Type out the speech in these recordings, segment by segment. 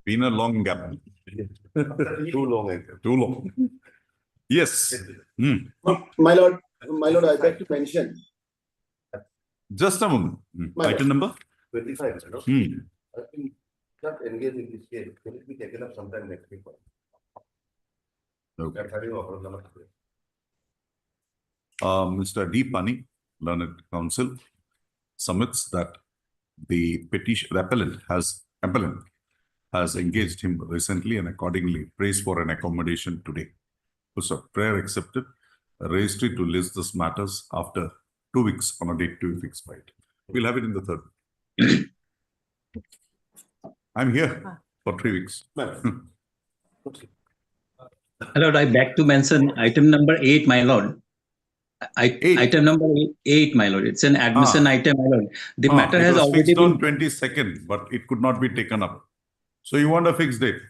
Been a long gap. Too long. Too long. Yes. My lord, I beg to mention. Just a moment. My Item number? 25. No? I think not engaged in this case. Can it be taken up sometime next week? Okay. That's having a problem. Mr. D. Pani, Learned Counsel, submits that the petition, the appellant has engaged him recently and accordingly prays for an accommodation today. So prayer accepted. Registry to list these matters after 2 weeks on a date to be fixed by it. We'll have it in the third. I'm here for 3 weeks. Lord, I beg to mention item number 8, my lord. Item number 8, my lord. It's an admission item, my lord. The matter has already fixed on been 22nd, but it could not be taken up. So you want a fixed date?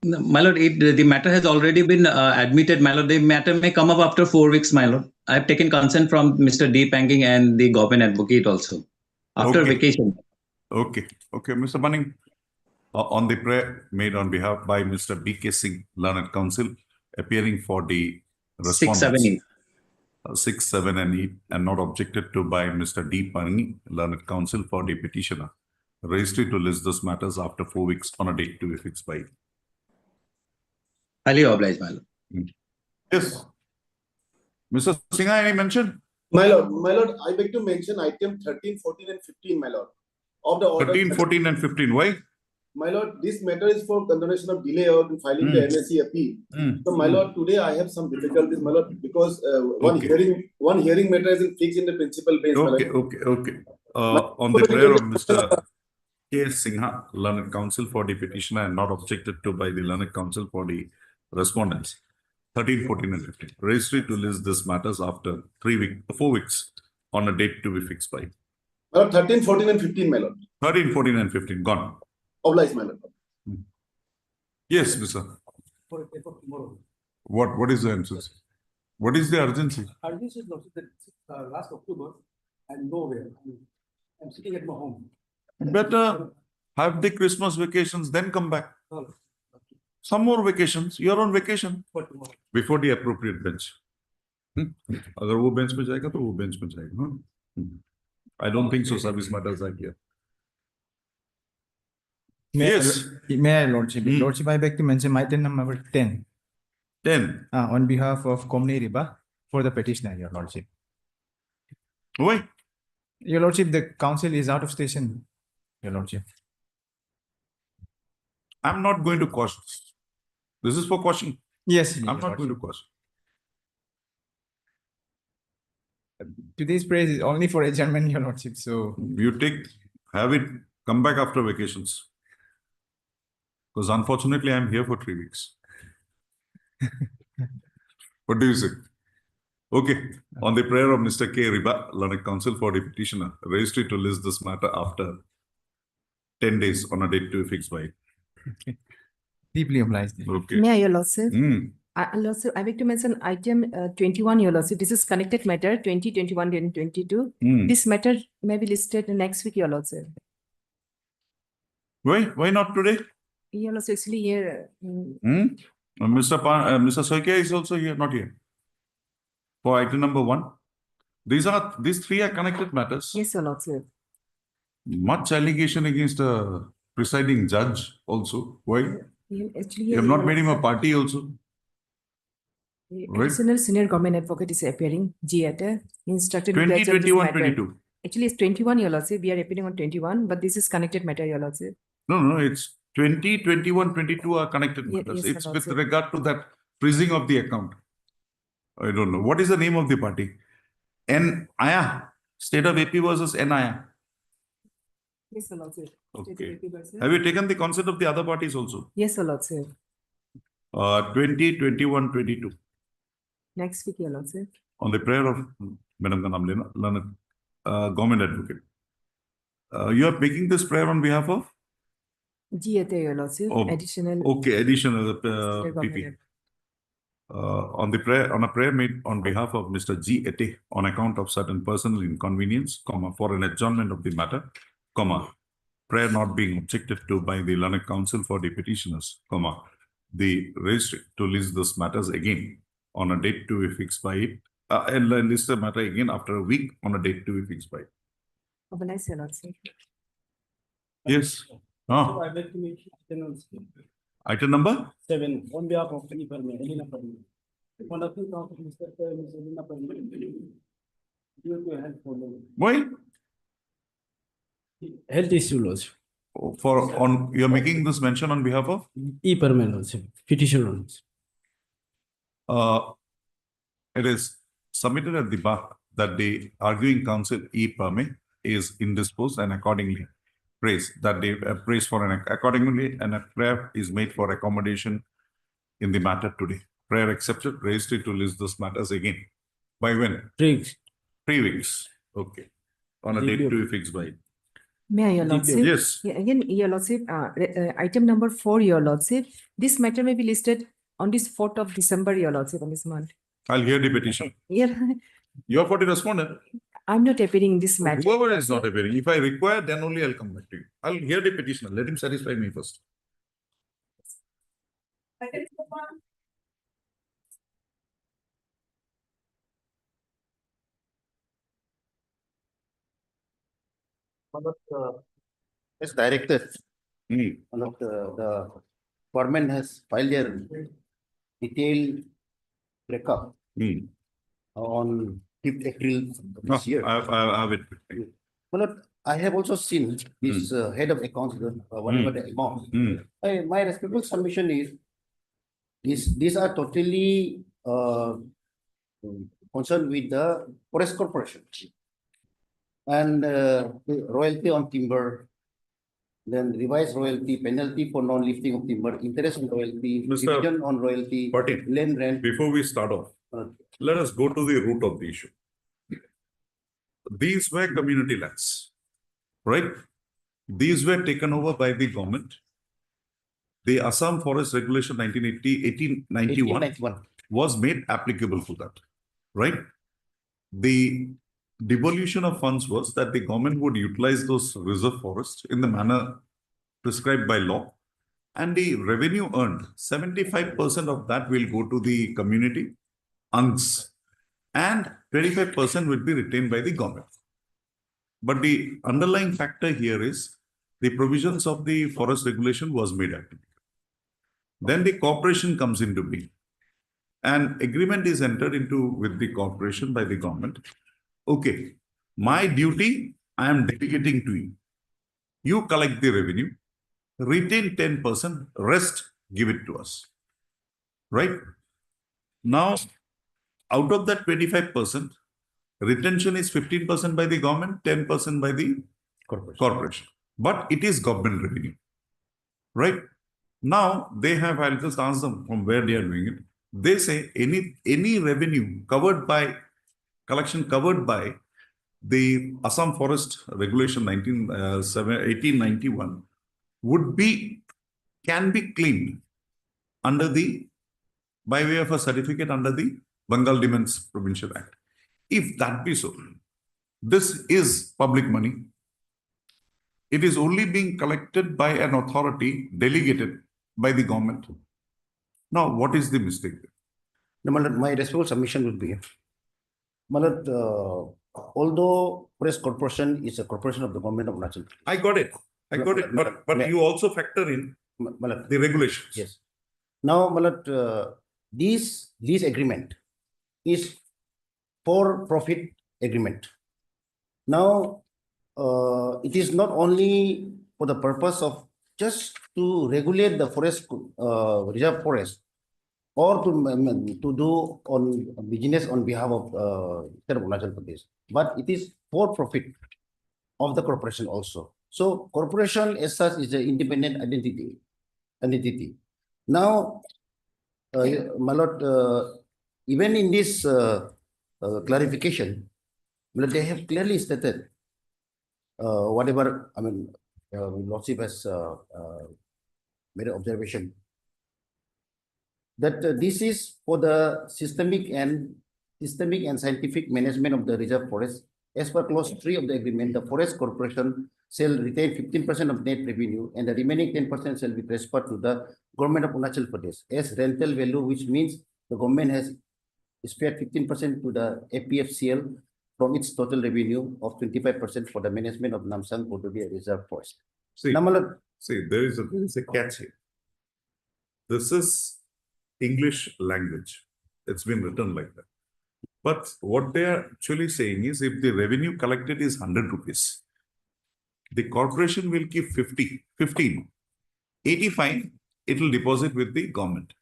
No, my lord, the matter has already been admitted, my lord. The matter may come up after 4 weeks, my lord. I have taken consent from Mr. D. Panging and the government advocate also. After vacation. Okay. Okay, Mr. Bunning. On the prayer made on behalf by Mr. B.K. Singh, Learned Counsel, appearing for the 6, 7, 8. 6, 7, and 8, and not objected to by Mr. D. Pani, Learned Counsel for the petitioner. Registry to list those matters after 4 weeks on a date to be fixed by. Highly obliged, my lord. Yes. Mr. Singha, any mention? My lord, I beg to mention item 13, 14, and 15, my lord. Of the order 13, 14, and 15. Why? My lord, this matter is for condonation of delay or filing the MSc appeal. So, my lord, today I have some difficulties, my lord, because one hearing matter is fixed in the principal bench. Okay. On the prayer of Mr. K. Singha, Learned Counsel for the petitioner, and not objected to by the Learned Counsel for the respondents. 13, 14, and 15. Registry to list these matters after 4 weeks on a date to be fixed by. 13, 14, and 15, my lord. 13, 14, and 15. Gone. Obliged, my lord. Yes, Mr. For tomorrow. What is the answer? What is the urgency? Urgency is that last October and nowhere. I'm sitting at my home. Better have the Christmas vacations, then come back. Some more vacations. You're on vacation. For tomorrow. Before the appropriate bench. अगर वो bench में जाएगा तो वो bench में जाएगा. I don't think so. Service matters are here. Yes. May I, Lordship? Lordship, I beg to mention item number 10. 10. On behalf of Comni Riba for the petitioner, Your Lordship. Why? Your Lordship, the council is out of station, Your Lordship. I'm not going to question. This is for question. Yes, I'm not going to question. Today's praise is only for adjournment, Your Lordship. So You have it, come back after vacations. Because unfortunately, I'm here for 3 weeks. What do you say? Okay. On the prayer of Mr. K. Riba, Learned Counsel for the petitioner, registry to list this matter after 10 days on a date to be fixed by. deeply obliged. Okay. May I, Your Lordship? Lordship, I beg to mention item 21, Your Lordship. This is connected matter 20, 21, and 22. This matter may be listed next week, Your Lordship. Why not today? Your Lordship, actually here. Mr. Soikia is also here, not here. For item number 1. These 3 are connected matters. Yes, Your Lordship. Much allegation against a presiding judge also. Why? Actually, You have not made him a party also. Additional senior government advocate is appearing. G. Instructed. 20, 21, 22. Actually, it's 21, Your Lordship. We are appearing on 21, but this is connected matter, Your Lordship. No, it's 20, 21, 22 are connected matters. Yes, It's Your with Lordship. regard to that freezing of the account. I don't know. What is the name of the party? NIA. State of AP versus NIA. Yes, Your Lordship. Okay. Have you taken the consent of the other parties also? Yes, Your Lordship. 20, 21, 22. Next week, Your Lordship. On the prayer of Madam Kanamlena, Learned Government Advocate. You are making this prayer on behalf of? G. Your Lordship. Additional. Okay, additional senior PP. government On a prayer made on behalf of Mr. G. Ete on account of certain personal inconvenience, for an adjournment of the matter, prayer not being objected to by the learned counsel for the petitioners, comma, the registry to list these matters again on a date to be fixed by it, and list the matter again after a week on a date to be fixed by it. Organize your lordship. Yes. So I beg to make Item number? 7 on behalf of Elena Parmi. On the field of Mr. Elena Parmi. Due to health problem. Why? Health issue laws. You're making this mention on behalf of? E-permit also, petition laws. It is submitted at the bar that the arguing counsel E-permit is indisposed and accordingly praise that they praise for accordingly and a prayer is made for accommodation in the matter today. Prayer accepted, raised it to list those matters again. By when? 3 weeks. 3 weeks. Okay. On a date to be fixed by. May I, your lordship? Yes. Yeah, again, your lordship, item number 4, your lordship. This matter may be listed on this 4th of December, your lordship, on this month. I'll hear the petition. Yeah, You are for the respondent. I'm not appearing this matter. Whoever is not appearing, if I require, then only I'll come back to you. I'll hear the petitioner. Let him satisfy me first. As directed, Hmm. one of the department has filed their detailed breakup Hmm. on 5th April No, this year. I have it. Well, I have also seen this head of accounts, whatever the amount. Hmm. My respectful submission is, these are totally concerned with the forest corporation. And the royalty on timber, then revised royalty, penalty for non-lifting of timber, interest on royalty, Mr. division on royalty, Patil, land rent. before we start off, let us go to the root of the issue. These were community lands, right? These were taken over by the government. The Assam Forest Regulation 1891 1891. was made applicable to that, right? The devolution of funds was that the government would utilize those reserve forests in the manner prescribed by law, and the revenue earned, 75% of that will go to the community, ANGs, and 25% will be retained by the government. But the underlying factor here is the provisions of the forest regulation was made applicable. Then the corporation comes into being. An agreement is entered into with the corporation by the government. Okay, my duty, I am delegating to you. You collect the revenue, retain 10%, rest, give it to us. Right? Now, out of that 25%, retention is 15% by the government, 10% by the corporation. But it is government revenue. Right? Now, they have, I'll just ask them from where they are doing it. They say any revenue covered by collection covered by the Assam Forest Regulation 1891 can be claimed under by way of a certificate under the Bengal Dements Provincial Act. If that be so, this is public money. It is only being collected by an authority delegated by the government. Now, what is the mistake? My respectful submission would be, although Forest Corporation is a corporation of the government of Arunachal. I got it. But you also factor in the regulations. Yes. Now, this agreement is for profit agreement. Now, it is not only for the purpose of just to regulate the forest, reserve forest, or to do on business on behalf of State of Arunachal Pradesh, but it is for profit of the corporation also. So corporation as such is an independent entity. Now, my lord, even in this clarification, they have clearly stated whatever, lordship has made an observation that this is for the systemic and scientific management of the reserve forest As per clause 3 of the agreement, the forest corporation shall retain 15% of net revenue and the remaining 10% shall be transferred to the government of Arunachal Pradesh as rental value, which means the government has spared 15% to the APFCL from its total revenue of 25% for the management of Namsang Bodoli Reserve Forest. See, Now, my lord, there is a catch here. This is English language. It's been written like that. But what they are actually saying is if the revenue collected is 100 rupees, the corporation will keep 15. 85, it will deposit with the government.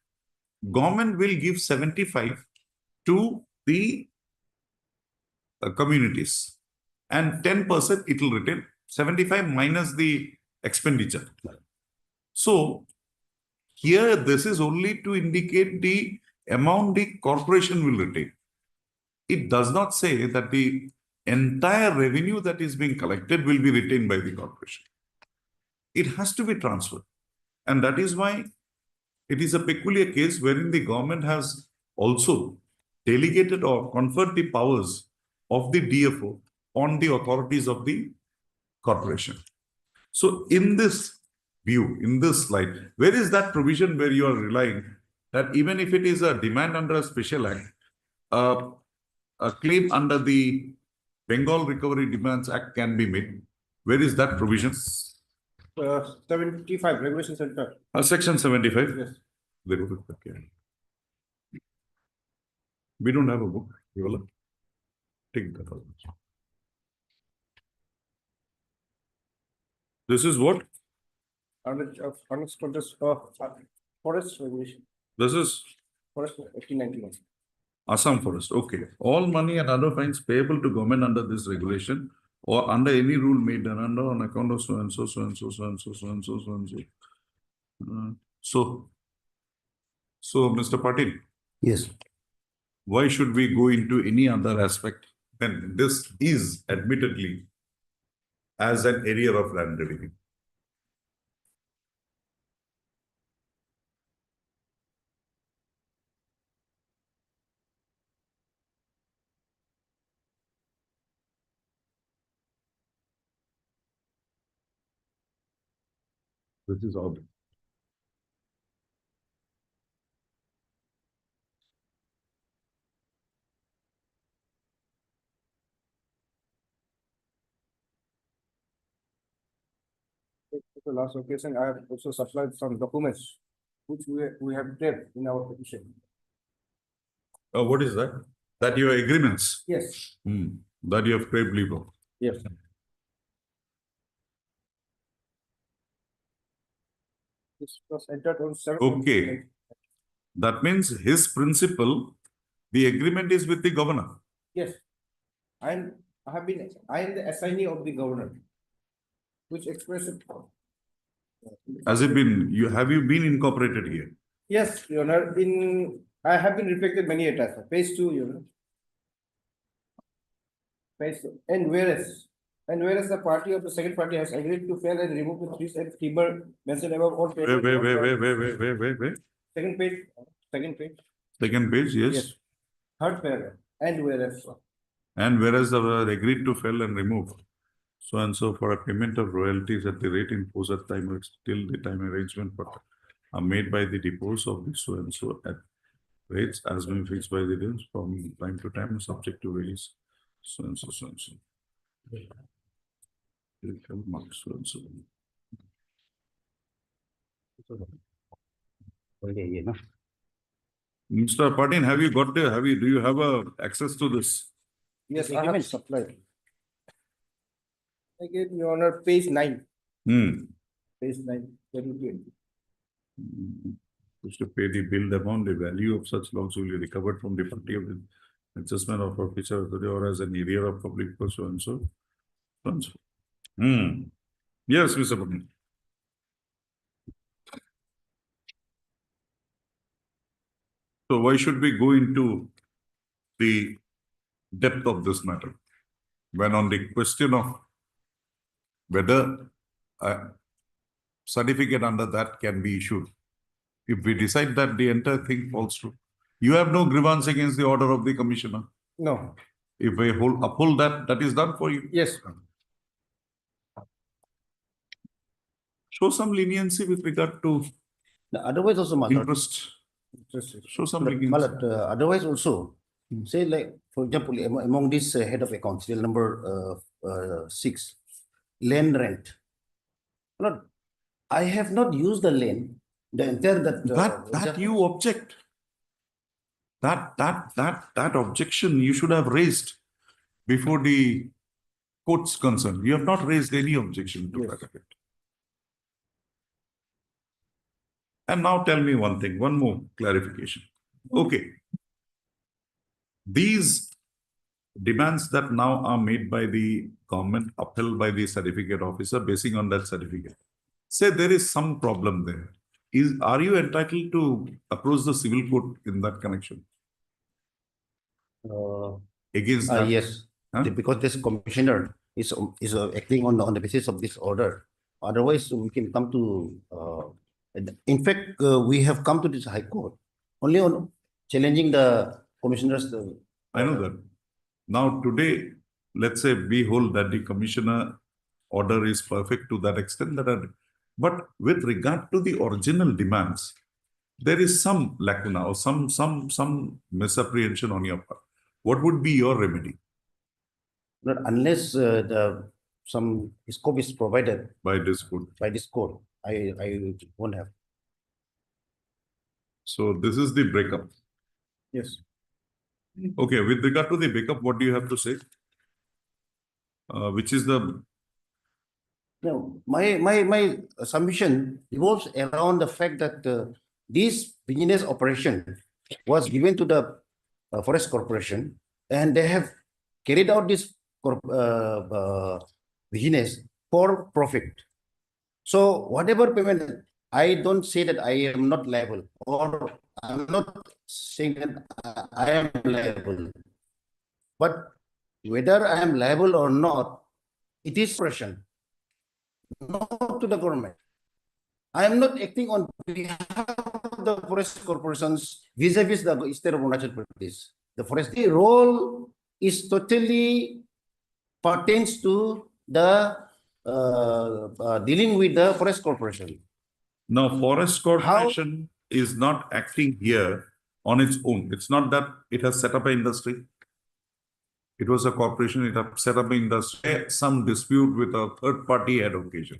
Government will give 75 to the communities and 10% it will retain, 75 minus the expenditure. So here this is only to indicate the amount the corporation will retain. It does not say that the entire revenue that is being collected will be retained by the corporation. It has to be transferred. And that is why it is a peculiar case wherein the government has also delegated or conferred the powers of the DFO on the authorities of the corporation. So in this view, in this slide, where is that provision where you are relying that even if it is a demand under a special act, a claim under the Bengal Recovery Demands Act can be made? Where is that provision? 75, Regulation Center. Section 75? Yes. Very good. Okay. We don't have a book. You will take that. This is what? Forest Regulation. This is Forest 1891. Assam Forest. Okay. All money and other fines payable to government under this regulation or under any rule made under on account of so and so, so and so, so and so, so and so, so and so. So, Mr. Patil, Yes. why should we go into any other aspect? Then this is admittedly as an area of land revenue. This is all. The last occasion, I have also supplied some documents which we have kept in our petition. What is that? That your agreements? Yes. That you have craved leave of. Yes. This was entered on 7th. Okay. That means his principle, the agreement is with the governor. Yes. I am the assignee of the governor, which expresses. Has it been, have you been incorporated here? Yes, Your Honor, I have been reflected many a times. Page 2, Your Honor. Page 2. And whereas the party of the second party has agreed to fail and remove the trees and timber mentioned above all. Wait. Second page. Second page, yes. Yes. Third paragraph. And whereas. And whereas they were agreed to fell and remove so and so for a payment of royalties at the rate imposed at time till the time arrangement are made by the depots of the so and so at rates as been fixed by the deals from time to time subject to various so and so so and so. So and so. Mr. Patin, have you got the, do you have access to this? Yes, I have supplied. Again, Your Honor, page 9. Page 9. Used to pay the billed amount, the value of such logs will be recovered from the party of the adjustment of a feature or as an area of public so and so. So and so. Yes, Mr. Patin. So why should we go into the depth of this matter when on the question of whether a certificate under that can be issued? If we decide that the entire thing falls through, you have no grievance against the order of the commissioner. No. If I uphold that, that is done for you. Yes. Show some leniency with regard to Otherwise also, my lord. interest. Show some But, leniency. my lord, otherwise also, say like, for example, among this head of accounts, still number 6, land rent. My lord, I have not used the land, the entire That you object. That objection you should have raised before the court's concerned. You have not raised any objection to that effect. And now tell me one thing, one more clarification. Okay. These demands that now are made by the government, upheld by the certificate officer, basing on that certificate. Say there is some problem there. Are you entitled to approach the civil court in that connection? Against that? Yes, Huh? because this commissioner is acting on the basis of this order. Otherwise, we can come to. In fact, we have come to this high court only on challenging the commissioners. I know that. Now today, let's say we hold that the commissioner order is perfect to that extent but with regard to the original demands, there is some lacuna or some misapprehension on your part. What would be your remedy? Not unless some scope is provided By this court. by this court, I won't have. So this is the breakup. Yes. Okay, with regard to the breakup, what do you have to say? Which is the... No, my submission revolves around the fact that this business operation was given to the Forest Corporation, and they have carried out this business for profit. So whatever payment, I don't say that I am not liable, or I'm not saying that I am liable. But whether I am liable or not, it is operation, not to the government. I am not acting on behalf of the Forest Corporations vis-a-vis the state of Arunachal Pradesh. The forestry role is totally pertains to the dealing with the Forest Corporation. Now, Forest Corporation is not acting here on its own. It's not that it has set up an industry. It was a corporation, it has set up an industry, some dispute with a third party had occasion.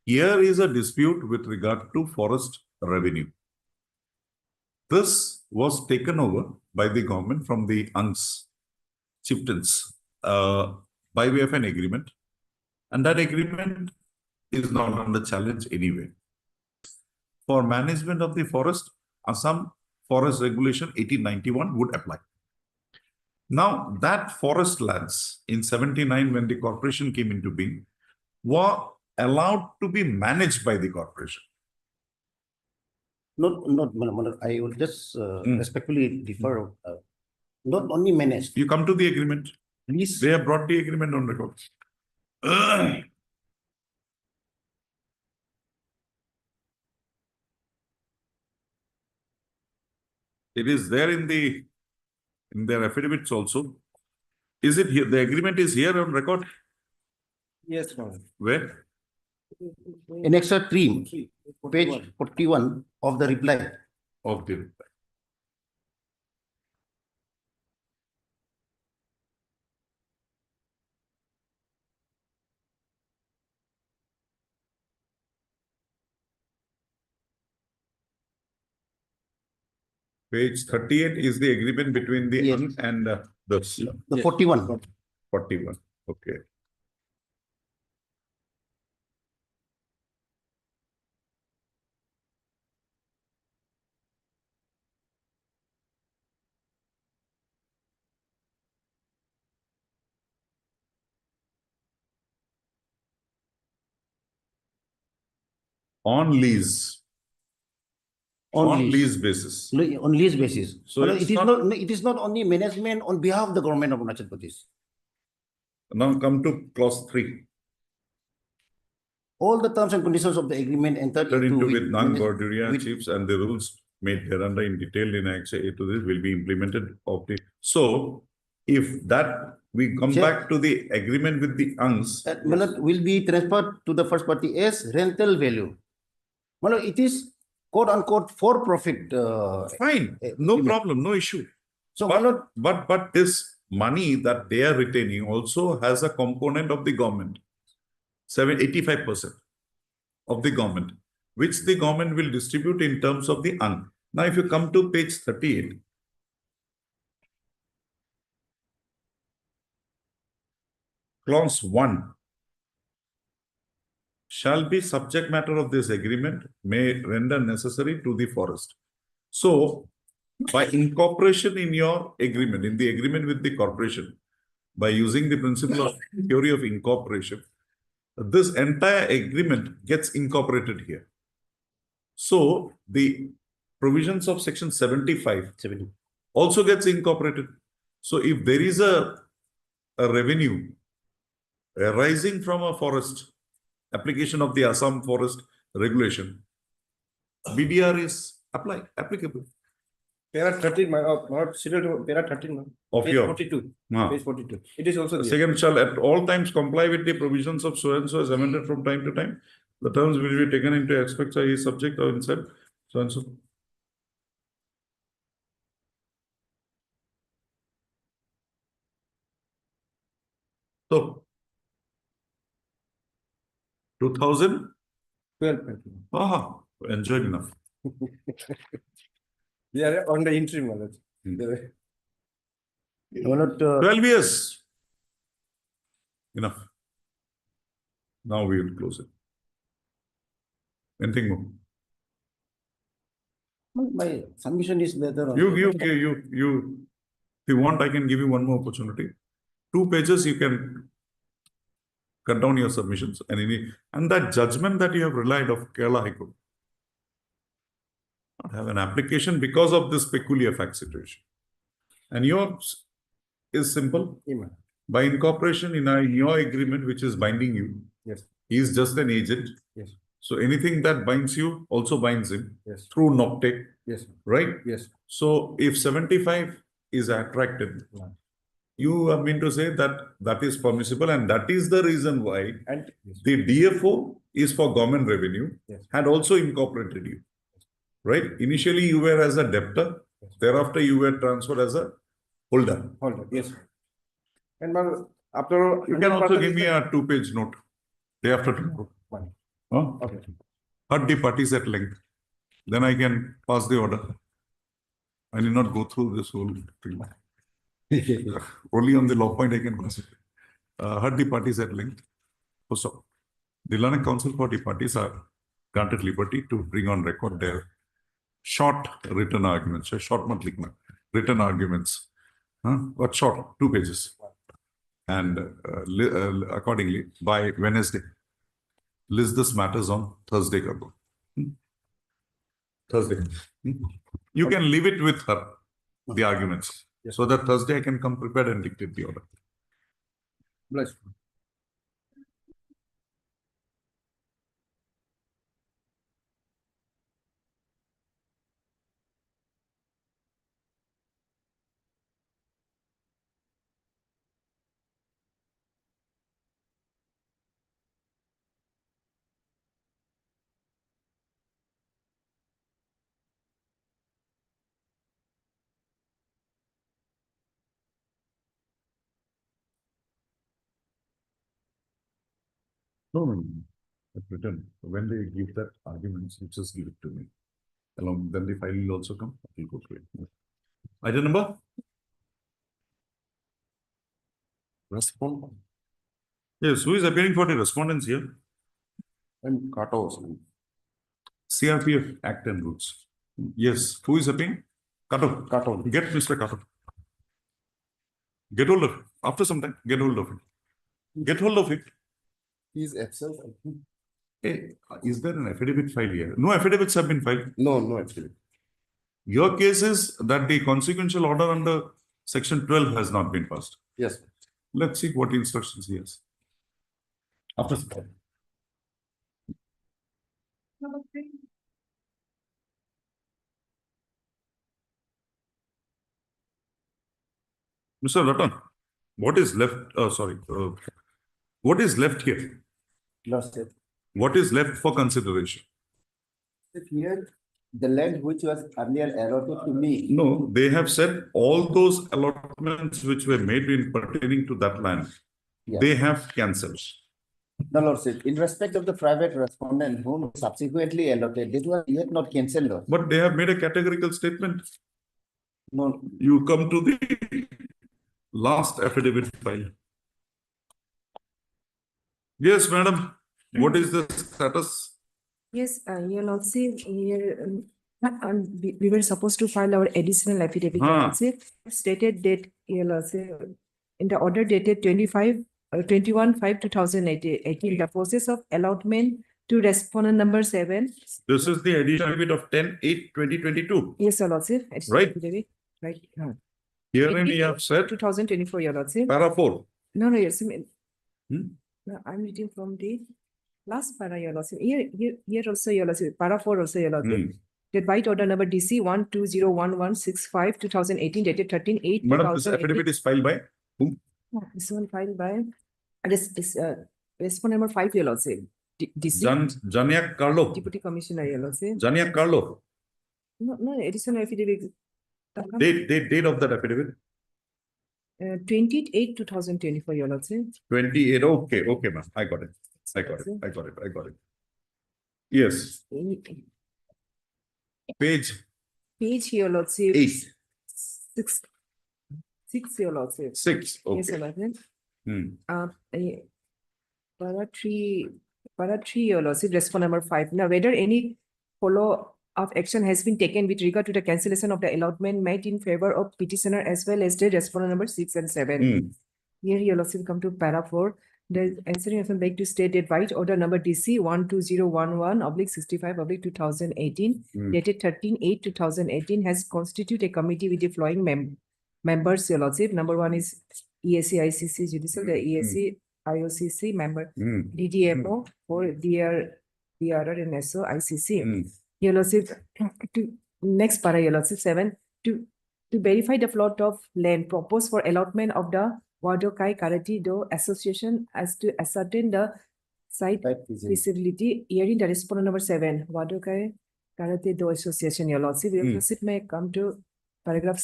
Here is a dispute with regard to forest revenue. This was taken over by the government from the Angs chieftains by way of an agreement. And that agreement is not under challenge anyway. For management of the forest, Assam Forest Regulation 1891 would apply. Now, that forest lands in 79, when the corporation came into being, were allowed to be managed by the corporation. Not, I will just respectfully defer. Not only managed. You come to the agreement. Please. They have brought the agreement on record. It is there in their affidavits also. Is it here? The agreement is here on record? Yes, Lord. Where? Annex 3, page 41 of the reply. Of the reply. Page 38 is the agreement between the Yes. and the The 41. 41. Okay. On lease. On lease basis. On lease basis. So it is not only management on behalf of the government of Arunachal Pradesh. Now come to clause 3. All the terms and conditions of the agreement entered into with non-Gorduria with- chiefs and the rules made hereunder in detail in Annex A to this will be implemented of the. So if that we come Check. back to the agreement with the ANGs, My lord, will be transferred to the first party as rental value. My lord, it is quote unquote for profit. fine, no agreement. problem, no issue. So my lord, But this money that they are retaining also has a component of the government, 85% of the government, which the government will distribute in terms of the ANG. Now, if you come to page 38, clause 1 shall be subject matter of this agreement may render necessary to the forest. So, by incorporation in your agreement, in the agreement with the corporation, by using the principle of theory of incorporation, this entire agreement gets incorporated here. So, the provisions of section 75 also gets incorporated. So, if there is a revenue arising from a forest, application of the Assam forest regulation, BDR is applicable. Para 13, not serial to para 13, Of page your 42. Ah. Page 42. It is also there. Second, shall at all times comply with the provisions of so and so as amended from time to time. The terms will be taken into aspects of his subject or inside so and so. So, 2000, 12. enjoyed enough. They are on the interim, my lord. my lord, 12 years. Enough. Now we will close it. Anything more? my submission is later on. If you want, I can give you one more opportunity. 2 pages, you can cut down your submissions and that judgment that you have relied of Kerala High Court. Not have an application because of this peculiar fact situation. And yours is simple. By incorporation in your agreement, which is binding you, Yes. he is just an agent. Yes. So anything that binds you also binds him Yes. through Noctake, Yes. right? Yes. So if 75 is attractive, you mean to say that that is permissible, and that is the reason why And the DFO is for government revenue Yes. had also incorporated you, right? Initially you were as a debtor, thereafter you were transferred as a holder. hold on. Yes. And after You can also give me a 2-page note day after tomorrow. One. Huh? Okay. Heard the parties at length. Then I can pass the order. I need not go through this whole thing. Only on the law point I can consider. Heard the parties at length. So, the Learning Council for the parties are granted liberty to bring on record their short written arguments, written arguments, but short, 2 pages. And accordingly, by Wednesday, list this matters on Thursday. Thursday. You can leave it with her, the arguments, so that Thursday I can come prepared and dictate the order. Bless. No. It's written. When they give that arguments, you just give it to me. Along, then the file will also come. It will go through it. Item number? Respond. Yes, who is appearing for the respondents here? And Kato. CRPF Act and Rules. Yes, who is appearing? Kato. Kato. Get Mr. Kato. Get hold of it. After some time, get hold of it. Get hold of it. He is absent. Hey, is there an affidavit filed here? No affidavits have been filed. No, actually. Your case is that the consequential order under section 12 has not been passed. Yes. Let's see what instructions he has. After some time. Mr. Ratan, what is left, what is left here? Lordship. What is left for consideration? Here, the land which was earlier allotted to me. No, they have said all those allotments which were made in pertaining to that land, Yeah. they have cancelled. No, Lordship, in respect of the private respondent whom subsequently allotted, this was yet not cancelled, Lord. But they have made a categorical statement. No, You come to the last affidavit file. Yes, madam. What is the status? Yes, Your Lordship, here, we were supposed to file our additional affidavit, Your Huh. Lordship. Stated date, Your Lordship, in the order dated 21/5/2018, the process of allotment to respondent number 7. This is the additional affidavit of 10/8/2022. Yes, Your Lordship. additional Right. affidavit, Right. Herein we have said 2024, Your Lordship. para 4. No, yes. Hmm? No, I'm reading from the last para, Your Lordship. Here also, Your Lordship, para 4 also, Your Lordship. Hmm. That white order number DC 1201165/2018 dated 13/8. Madam, this affidavit is filed by whom? This one filed by, this, respondent number 5, Your Lordship. DC, Janiak Carlo. Deputy Commissioner, Your Lordship. Janiak Carlo. No, additional affidavit. Date of that affidavit? 28/2024, Your Lordship. 28. Okay, ma'am. I got it. Yes. Page Page, Your Lordship. 8. 6, Your Lordship. 6. Yes, Okay. Your Lordship. Hmm. Para 3, Your Lordship, respond number 5. Now, whether any follow-up action has been taken with regard to the cancellation of the allotment made in favor of petitioner as well as the respondent number 6 and 7. Hmm. Here, Your Lordship, come to para 4. The answering often beg to state that white order number DC 12011/65/2018 Hmm. dated 13/8/2018 has constituted a committee with the following members, Your Lordship. Number 1 is EAC ICC Judicial, the EAC IOCC member, Hmm. DDMO for DRR and SO ICC. Hmm. Your Lordship, next para, Your Lordship, 7, to verify the plot of land proposed for allotment of the Wadokai Karate Do Association as to ascertain the site right, feasible. feasibility. Herein the respondent number 7, Wadokai Karate Do Association, Your Lordship. Your Hmm. Lordship may come to paragraph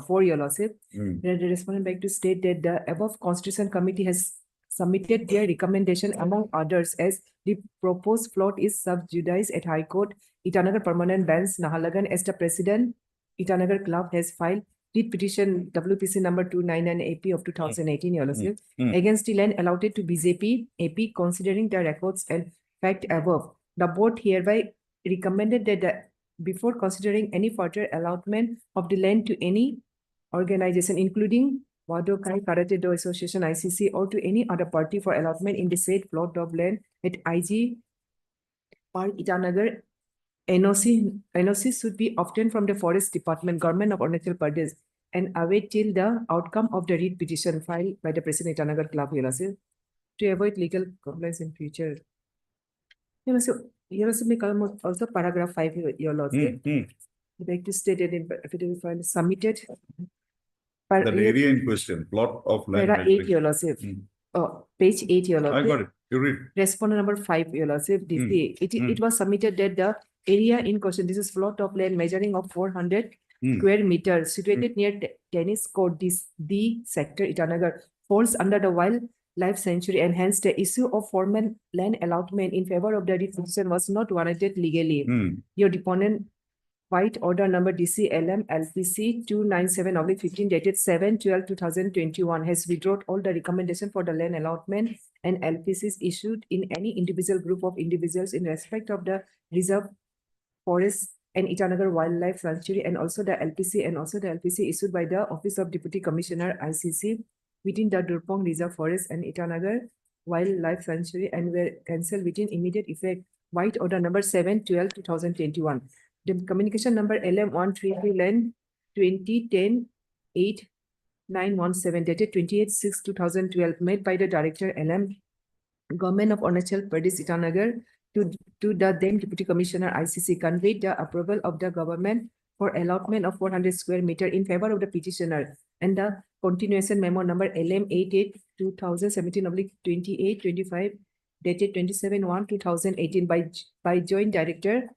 4, Your Lordship. Hmm. The respondent beg to state that the above Constitution Committee has submitted their recommendation among others as the proposed plot is sub judice at High Court, Itanagar Permanent Bench, Nahalagan, as the President, Itanagar Club has filed writ petition WPC number 299 AP of 2018, Your Lordship, against the land allotted to BJP AP, considering the records and fact above. The board hereby recommended that before considering any further allotment of the land to any organization, including Wadokai Karate Do Association ICC or to any other party for allotment in the said plot of land at IG Park Itanagar, NOC should be obtained from the Forest Department, Government of Arunachal Pradesh, and await till the outcome of the writ petition filed by the President Itanagar Club, Your Lordship, to avoid legal compliance in future. Your Lordship, may come also paragraph 5, Your Lordship. Hmm. The beg to state that in affidavit file submitted. That area in question, plot of land. Para 8, measuring. Your Lordship. Hmm. Oh, page 8, Your I Lordship. got it. You read. Respondent number 5, Your Lordship, DC. It was submitted that the area in question, this is plot of land measuring of 400 square meters situated near tennis court, this D sector, Itanagar, falls under the wildlife sanctuary, and hence the issue of formal land allotment in favor of the decision was not warranted legally. Your deponent white order number DC LM LPC 297/15 dated 7/12/2021 has withdrawn all the recommendation for the land allotment and LPCs issued in any individual group of individuals in respect of the reserve forest and Itanagar Wildlife Sanctuary, and also the LPC issued by the Office of Deputy Commissioner ICC within the Durpong Reserve Forest and Itanagar Wildlife Sanctuary, and were cancelled within immediate effect. White order number 7/12/2021. The communication number LM 133 land 2010-8-917 dated 28/6/2012 made by the Director LM Government of Arunachal Pradesh Itanagar to the then Deputy Commissioner ICC, conveyed the approval of the government for allotment of 400 square meter in favor of the petitioner, and the continuation memo number LM 88/2017/2825 dated 27/1/2018 by Joint Director,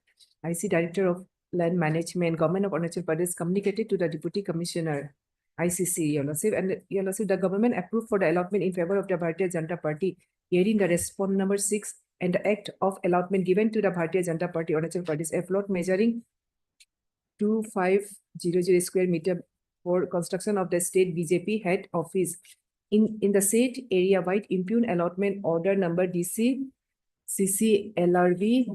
IC Director of Land Management, Government of Arunachal Pradesh, communicated to the Deputy Commissioner, ICC, Your Lordship, and Your Lordship, the government approved for the allotment in favor of the Bharatiya Janata Party, hearing the response number 6 and the act of allotment given to the Bharatiya Janata Party, Arunachal Pradesh, a plot measuring 2500 square meter for construction of the state BJP head office in the said area wide impugn allotment order number DC CCLRV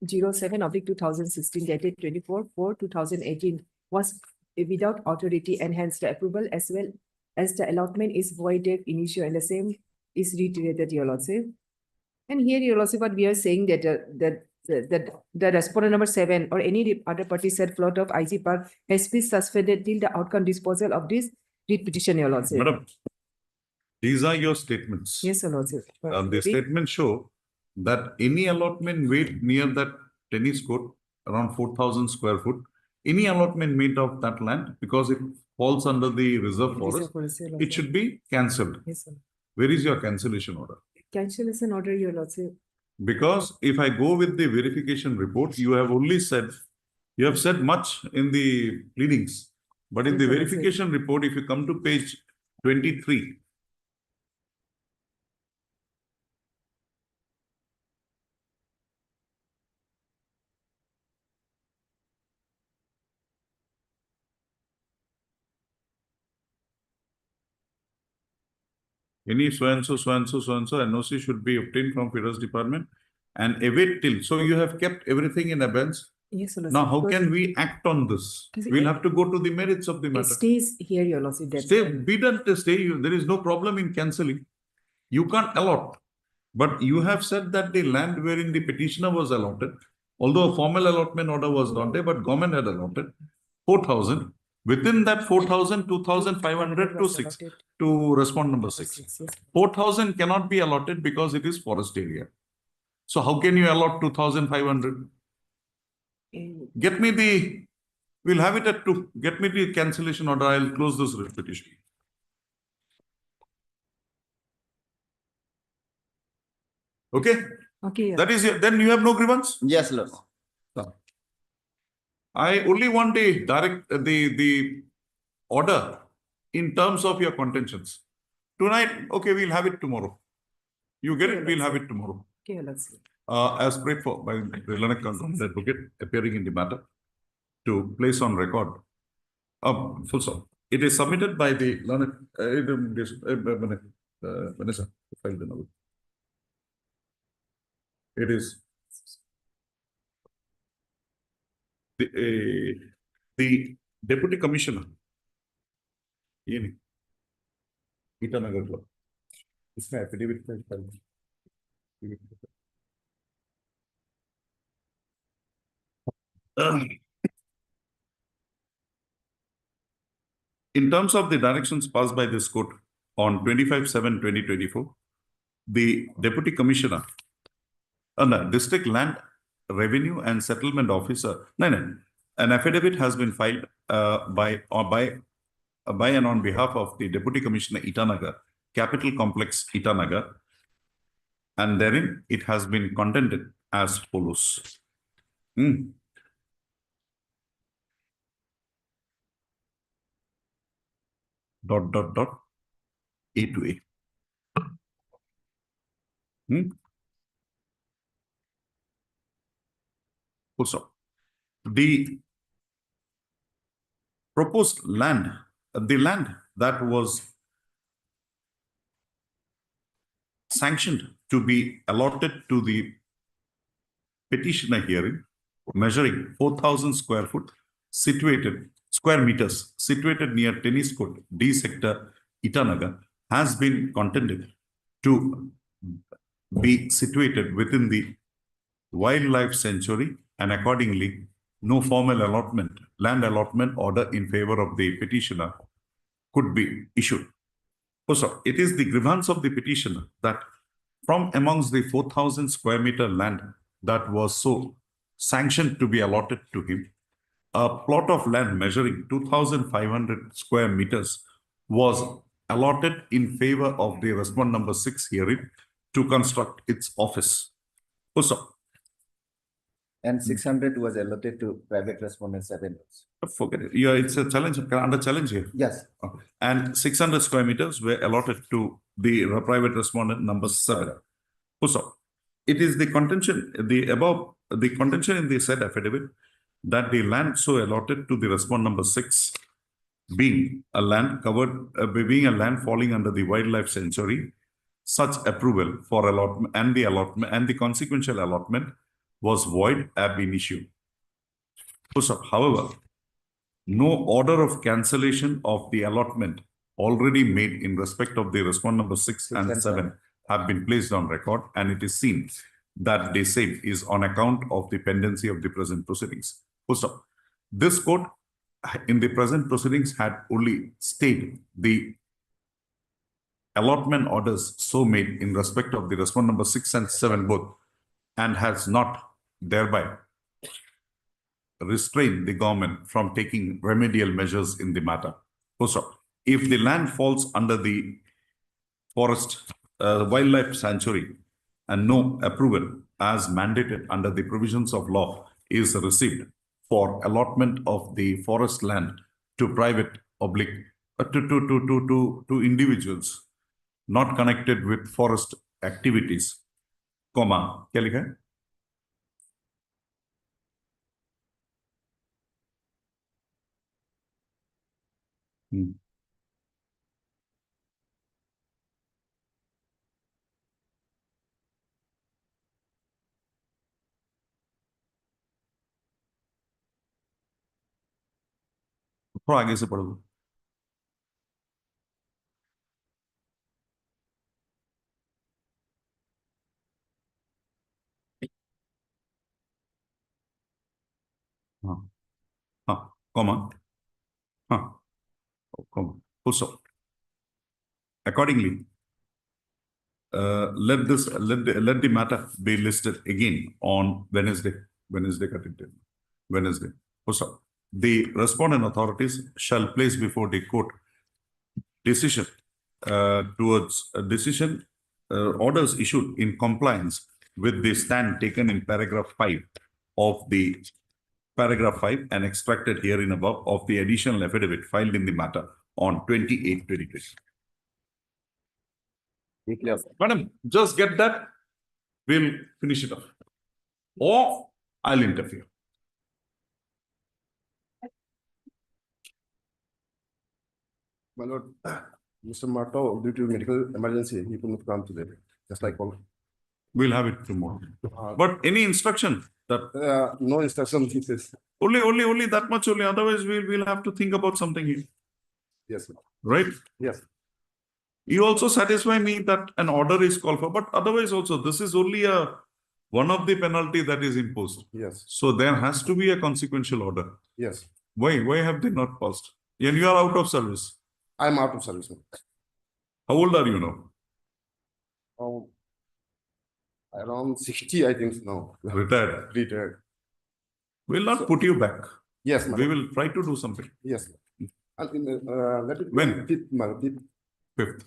07/2016 dated 24/4/2018 was without authority, and hence the approval as well as the allotment is voided initio, and the same is reiterated, Your Lordship. And here, Your Lordship, what we are saying that the respondent number 7 or any other party said plot of IG Park has been suspended till the outcome disposal of this writ petition, Your Lordship. Madam, these are your statements. Yes, Your Lordship. The statements show that any allotment made near that tennis court, around 4,000 square foot, any allotment made of that land, because it falls under the reserve forest, it should be cancelled. Yes, sir. Where is your cancellation order? Cancellation order, Your Lordship. Because if I go with the verification report, you have only said, you have said much in the pleadings, but in the Yes, sir. verification report, if you come to page 23, any so-and-so, so-and-so, so-and-so NOC should be obtained from Finance Department and await till. So you have kept everything in abeyance. Yes, Your Lordship. Now, how Because can we act on this? Because We'll have to go to the merits of the it matter. stays here, Your Lordship. That's Stay, why. be done to stay. There is no problem in cancelling. You can't allot. But you have said that the land wherein the petitioner was allotted, although a formal allotment order was not there, but government had allotted 4,000. Within that 4,000, 2,500 to 6 to respond number 6. Yes, yes. 4,000 cannot be allotted because it is forest area. So how can you allot 2,500? Get me the, we'll have it at 2. Get me the cancellation order. I'll close this petition. Okay, Okay, that is it. Then you have no grievance. Yes, Lord. I only want the direct, the order in terms of your contentions. Tonight, okay, we'll have it tomorrow. You get it, we'll have it tomorrow. okay, let's see. As prayed for by the Learned Government Advocate appearing in the matter to place on record. Full stop. It is submitted by the Learned, Vanessa, filed the novel. It is the Deputy Commissioner, Itanagar Club. इसमें affidavit का file. In terms of the directions passed by this court on 25/7/2024, the Deputy Commissioner, the District Land Revenue and Settlement Officer, an affidavit has been filed by and on behalf of the Deputy Commissioner Itanagar, Capital Complex Itanagar, and therein it has been contended as follows. A to A. Full stop. The proposed land, the land that was sanctioned to be allotted to the petitioner hearing, measuring 4,000 square meters, situated near Tennis Court, D sector, Itanagar, has been contended to be situated within the wildlife sanctuary, and accordingly, no formal allotment, land allotment order in favor of the petitioner could be issued. Also, it is the grievance of the petitioner that from amongst the 4,000 square meter land that was so sanctioned to be allotted to him, a plot of land measuring 2,500 square meters was allotted in favor of the respondent number 6 herein to construct its office. Full stop. And 600 was allotted to private respondent 7. Forget it. Yeah, it's a challenge, under challenge here. Yes. And 600 square meters were allotted to the private respondent number 7. Full stop. It is the contention, the contention in the said affidavit that the land so allotted to the respondent number 6 being a land covered, being a land falling under the wildlife sanctuary, such approval for allotment and the consequential allotment was void ab initio. Full stop. However, no order of cancellation of the allotment already made in respect of the respondent number 6 and 7 have been placed on record, and it is seen that the same is on account of the pendency of the present proceedings. Full stop. This court in the present proceedings had only stayed the allotment orders so made in respect of the respondent number 6 and 7 both, and has not thereby restrained the government from taking remedial measures in the matter. Full stop. If the land falls under the forest wildlife sanctuary and no approval as mandated under the provisions of law is received for allotment of the forest land to private to individuals not connected with forest activities, comma, क्या लिखा है? थोड़ा आगे से पढ़ लो. हाँ, हाँ, comma, हाँ, comma, full stop. Accordingly, let the matter be listed again on Wednesday. Full stop. The respondent authorities shall place before the court decision towards a decision orders issued in compliance with the stand taken in paragraph 5 of the paragraph 5 and extracted herein above of the additional affidavit filed in the matter on 28/2020. Madam, just get that. We'll finish it off. Or I'll interfere. My lord, Mr. Marto, due to medical emergency, he could not come today, just like all. We'll have it tomorrow. But any instruction that No instruction, he says. only that much only. Otherwise, we'll have to think about something here, Yes, right? yes. You also satisfy me that an order is called for, but otherwise also this is only one of the penalty that is imposed. Yes, So there has to be a consequential order. yes. Why have they not passed? And you are out of service. I'm out of service. How old are you now? Oh, around 60, I think now. Retired. Retired. We'll not put you back. Yes, We madam. will try to do something. Yes. And let it be When? on fifth, madam, fifth. 5th.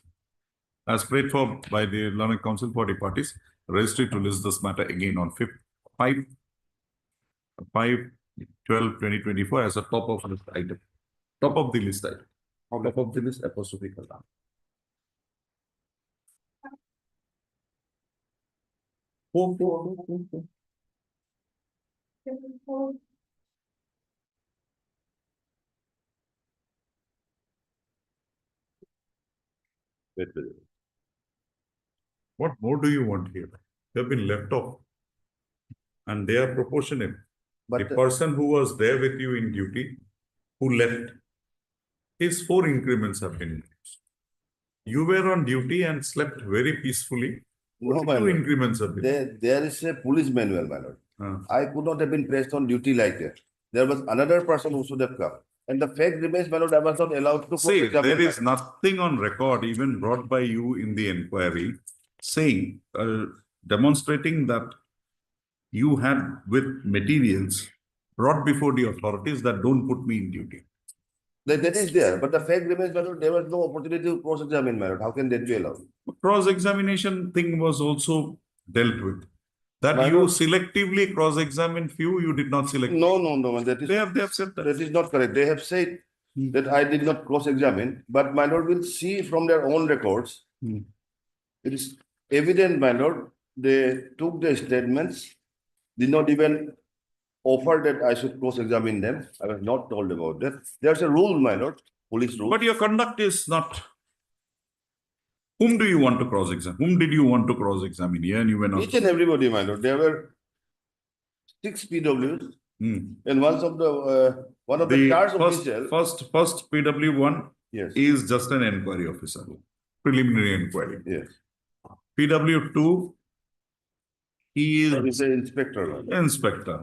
As prayed for by the Learned Council for the parties, registry to list this matter again on 5th, 5/12/2024 as a top of list item. Top of the list item. Top of the list apostrophe Kallam. What more do you want here? You have been left off. And they are proportionate. The But person who was there with you in duty, who left, his 4 increments have been used. You were on duty and slept very peacefully. no, my 2 lord. increments have been. There is a police manual, my lord. Uh, I could not have been placed on duty like that. There was another person who should have come. And the fact remains, my lord, I was not allowed to. See, cross-examine there my is nothing on record even brought by you in the inquiry saying, demonstrating that you had with materials brought before the authorities that don't put me in duty. That is there, but the fact remains, my lord, there was no opportunity to cross-examine, my lord. How can that be allowed? Cross-examination thing was also dealt with. That My you lord- selectively cross-examine few, you did not select. No, that is. They have said that. That is not correct. They have said Hmm. that I did not cross-examine, but my lord will see from their own records. Hmm. It is evident, my lord, they took the statements, did not even offer that I should cross-examine them. I was not told about that. There's a rule, my lord, police rule. But your conduct is not. Whom do you want to cross-examine? Whom did you want to cross-examine? Yeah, and you were not. Each and everybody, my lord, there were 6 PWs, Hmm. and one of the charge official. First PW1 Yes, is just an inquiry officer, preliminary inquiry. yes. PW2, he He is is an inspector. my lord. inspector.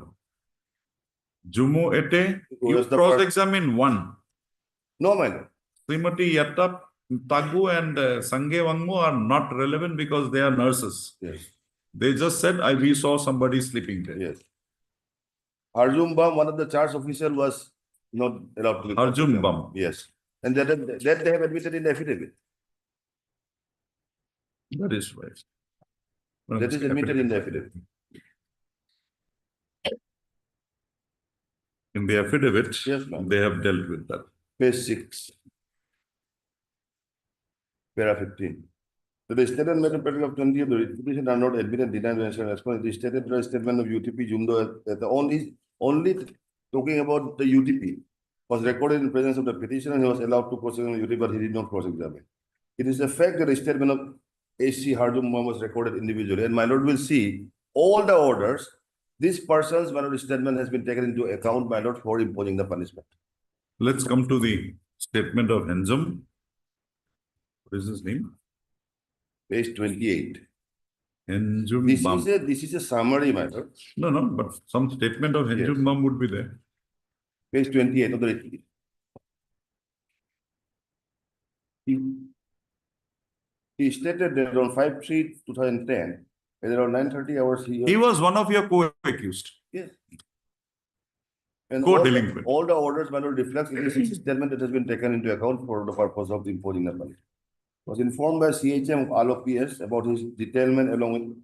Jumo Ete, Who you was the cross-examine one. No, my lord. Srimati Yattap, Tagu and Sange Wangmo are not relevant because they are nurses. Yes, They just said, we saw somebody sleeping there. yes. Arjun Bam, one of the charge official, was not allowed to be. Arjun Bam. Yes, and that they have admitted in the affidavit. That is right. That is admitted in the affidavit. In the affidavit, Yes, ma'am. they have dealt with that. Page 6. Para 15. So the statement made in paragraph 20 of the written petition are not admitted, denied, mentioned as per the stated statement of UTP Jumdo. The only talking about the UTP was recorded in presence of the petitioner and he was allowed to cross-examine UTP, but he did not cross-examine. It is a fact that the statement of AC Harjum was recorded individually, and my lord will see all the orders. This person's, my lord, statement has been taken into account, my lord, for imposing the punishment. Let's come to the statement of Henzum. What is his name? Page 28. Henzum Bam. This is a summary, my lord. No, but some statement of Henzum Yes. Bam would be there. Page 28 of the written. He stated that on 5/3/2010, at around 9:30 hours, He was one of your co-accused. Yes. And Co-delinquent. all the orders, my lord, reflect in this statement that has been taken into account for the purpose of imposing the punishment. Was informed by CHM of Alo PS about his detailment along with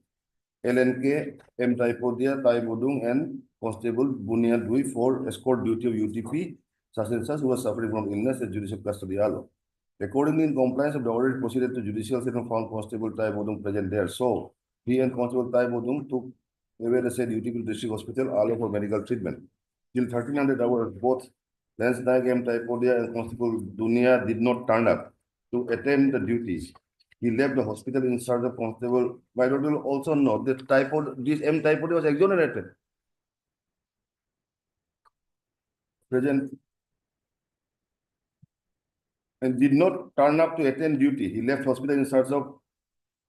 LNK, M. Taipodia, Tai Bodung, and Constable Bunia Dui for escort duty of UTP, such and such, who was suffering from illness at judicial custody Alo. Accordingly, in compliance of the order, proceeded to judicial session and found Constable Tai Bodung present there. So, he and Constable Tai Bodung took away the said UTP District Hospital Alo for medical treatment. Till 1300 hours, both Lance Naik M. Taipodia and Constable Dunia did not turn up to attend the duties. He left the hospital in search of Constable. My lord will also note that this M. Taipodia was exonerated. Present. And did not turn up to attend duty. He left hospital in search of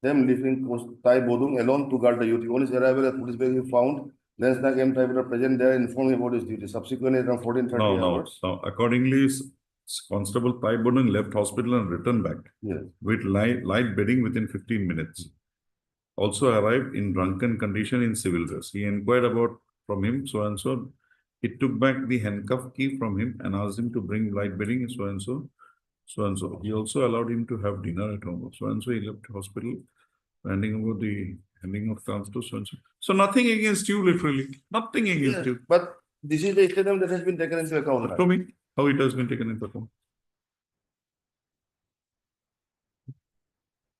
them, leaving Tai Bodung alone to guard the duty. On his arrival at police base, he found Lance Naik M. Taipodia present there, informed him about his duty. Subsequently, around 14:30 hours. No. Accordingly, Constable Tai Bodung left hospital and returned back Yes. with light bedding within 15 minutes. Also arrived in drunken condition in civil dress. He inquired about from him, so and so. He took back the handcuff key from him and asked him to bring light bedding, so and so. So and so. He also allowed him to have dinner at home. So and so he left hospital, handing over the handing of thumbs to so and so. So nothing against you, literally. Nothing against Yes, you. but this is the statement that has been taken into account. Show me how it has been taken into account.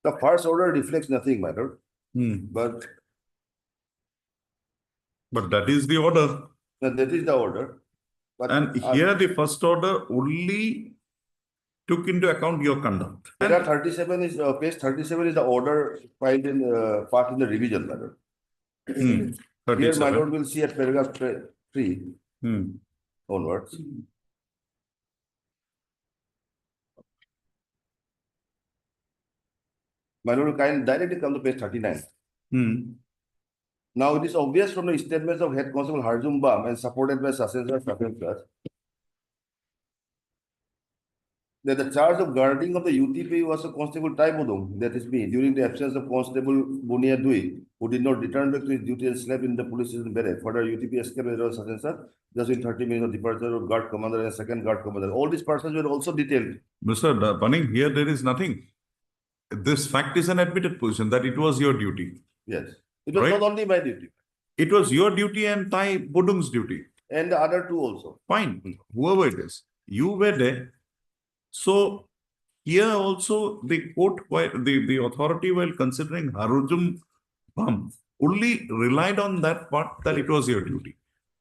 The first order reflects nothing, my lord. But that is the order. That is the order. But And here the first order only took into account your conduct. Para 37 is page 37 is the order filed in part in the revision, my lord. Here, my 37. lord will see at paragraph 3 onwards. My lord will kind directly come to page 39. Now it is obvious from the statements of Head Constable Harjum Bam and supported by successor that the charge of guarding of the UTP was a Constable Taibodong, that is me, during the absence of Constable Bunia Dui, who did not return back to his duty and slept in the police station barrack. Further, UTP escaped with such and such, just in 30 minutes of departure of guard commander and second guard commander. All these persons were also detailed. Mr. Bunning, here there is nothing. This fact is an admitted position that it was your duty. Yes. It was Right. not only my duty, It was your duty and Tai Bodung's duty. and the other two also. Fine, whoever it is, you were there. So here also the court, the authority while considering Harujum Bam only relied on that part that it was your duty.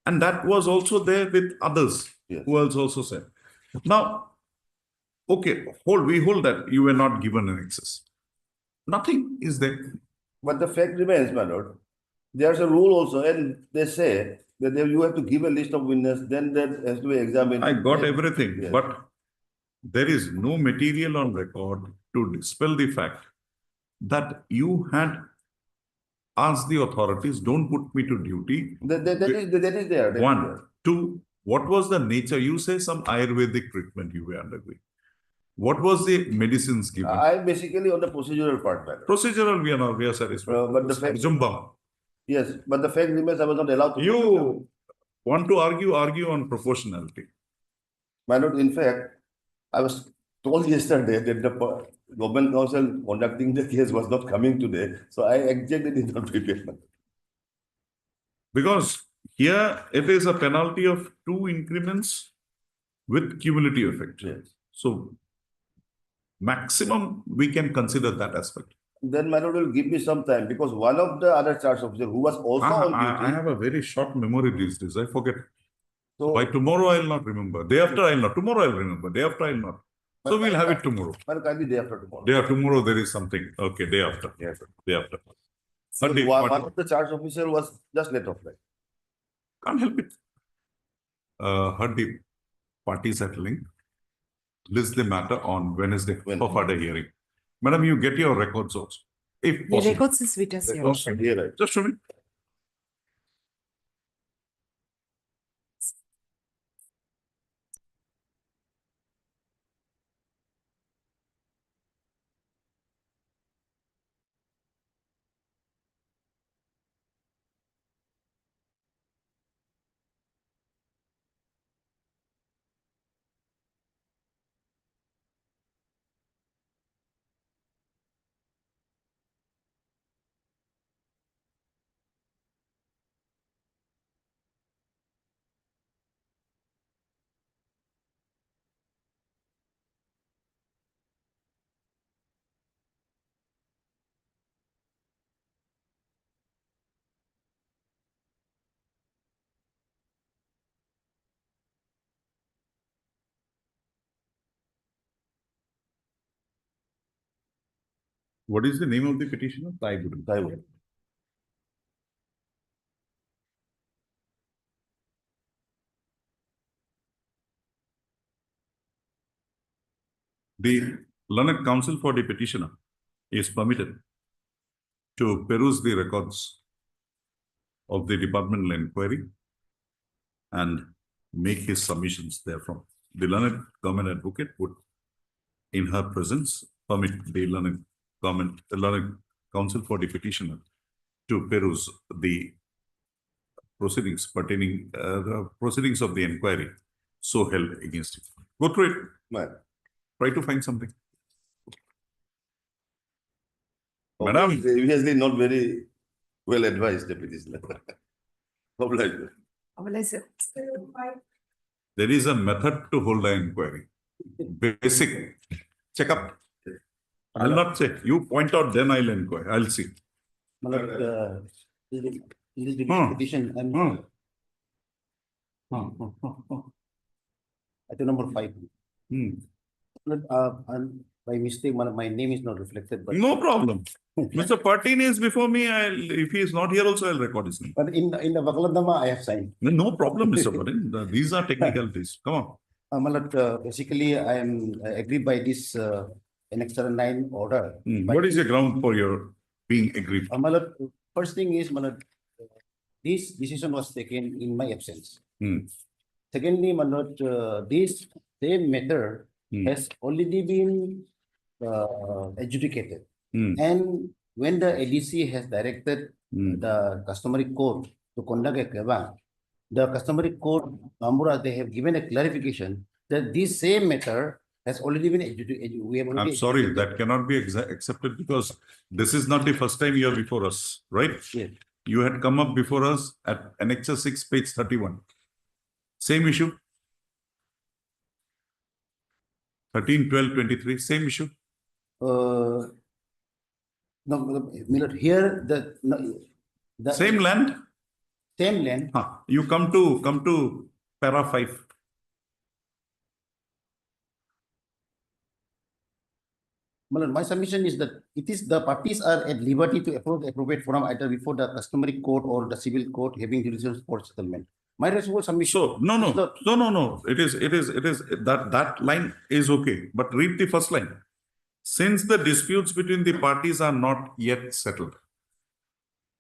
And that was also there with others Yes. who else also said. Now, okay, we hold that you were not given an access. Nothing is there. But the fact remains, my lord, there's a rule also, and they say that you have to give a list of witnesses, then that has to be examined. I got everything, Yes. but there is no material on record to dispel the fact that you had asked the authorities, don't put me to duty. That is there. that is there. One. Two, what was the nature? You say some Ayurvedic treatment you were undergoing. What was the medicines given? I basically on the procedural part, my lord. Procedural, we are satisfied. But the fact, Jumbam. yes, but the fact remains I was not allowed to. You want to argue on proportionality. My lord, in fact, I was told yesterday that the government council conducting the case was not coming today, so I exactly did not prepare. Because here it is a penalty of 2 increments with cumulative effect. Yes. So maximum we can consider that aspect. Then my lord will give me some time because one of the other charge officer who was also on I duty. have a very short memory these days. I forget. So, By tomorrow I'll not remember. Day after I'll not. Tomorrow I'll remember. Day after I'll not. So we'll have it tomorrow. well, kindly day after tomorrow. Day after tomorrow there is something. Okay, day after. Yes. Day after. So Sunday, one what- of the charge officer was just late of flight. Can't help it. Heard the parties at length. List the matter on Wednesday for further hearing. Madam, you get your records also. If The possible. records is with us here. Okay, here, right. Just show me. What is the name of the petitioner? Taibudu. Taiwan. The learned counsel for the petitioner is permitted to peruse the records of the departmental inquiry and make his submissions therefrom. The learned government advocate would, in her presence, permit the learned counsel for the petitioner to peruse the proceedings pertaining, the proceedings of the inquiry so held against him. Go through it. Man. Try to find something. Madam. Obviously not very well advised, the petitioner. Obliged. There is a method to hold an inquiry. Basic checkup. I'll not say. You point out, then I'll inquire. I'll see. My lord, in this Hmm. petition, I'm. Hmm. Item number 5. Hmm. By mistake, my name is not reflected, but. No problem. Mr. Patin is before me. If he is not here also, I'll record his name. But in the Vakalandama, I have signed. No problem, Mr. Patin. These are technicalities. Come on. My lord, basically, I agree by this Annexure 9 order. What is the ground for your being agreed? My lord, first thing is, my lord, this decision was taken in my absence. Hmm. Secondly, my lord, this same matter Hmm. has already been adjudicated. Hmm. And when the ADC has directed Hmm. the customary court to conduct a kebang, the customary court, Bambura, they have given a clarification that this same matter has already been adjudicated. We have already I'm sorry, adjudicated. that cannot be accepted because this is not the first time you are before us, right? Yes. You had come up before us at Annexure 6, page 31. Same issue. 13, 12, 23, same issue. No, Milord, here the Same land. same land. You come to para 5. Milord, my submission is that it is the parties are at liberty to approve the appropriate forum either before the customary court or the civil court having jurisdiction for settlement. My responsible submission. So no. It is that line is okay. But read the first line. Since the disputes between the parties are not yet settled.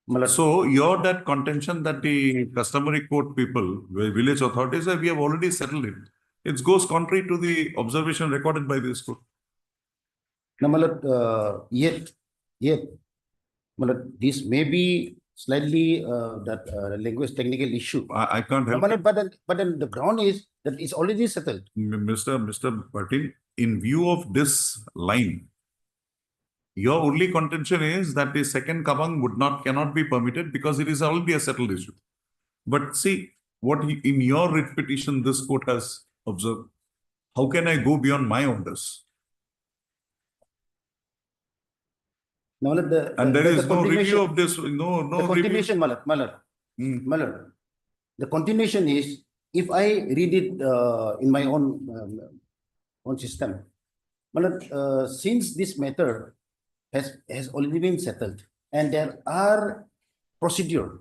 Milord, So that contention that the customary court people, village authorities, we have already settled it. It goes contrary to the observation recorded by this court. no, Milord, yet, Milord, this may be slightly that language technical issue. I can't No, help it. Milord, but then the ground is that it's already settled. Mr. Patil, in view of this line, your only contention is that the second kabang cannot be permitted because it is already a settled issue. But see, in your writ petition this court has observed, how can I go beyond my orders? No, Milord, And there is no continuation- review of this, no the review. continuation, Milord. Hmm. Milord, the continuation is, if I read it in my own system, Milord, since this matter has already been settled and there are procedure.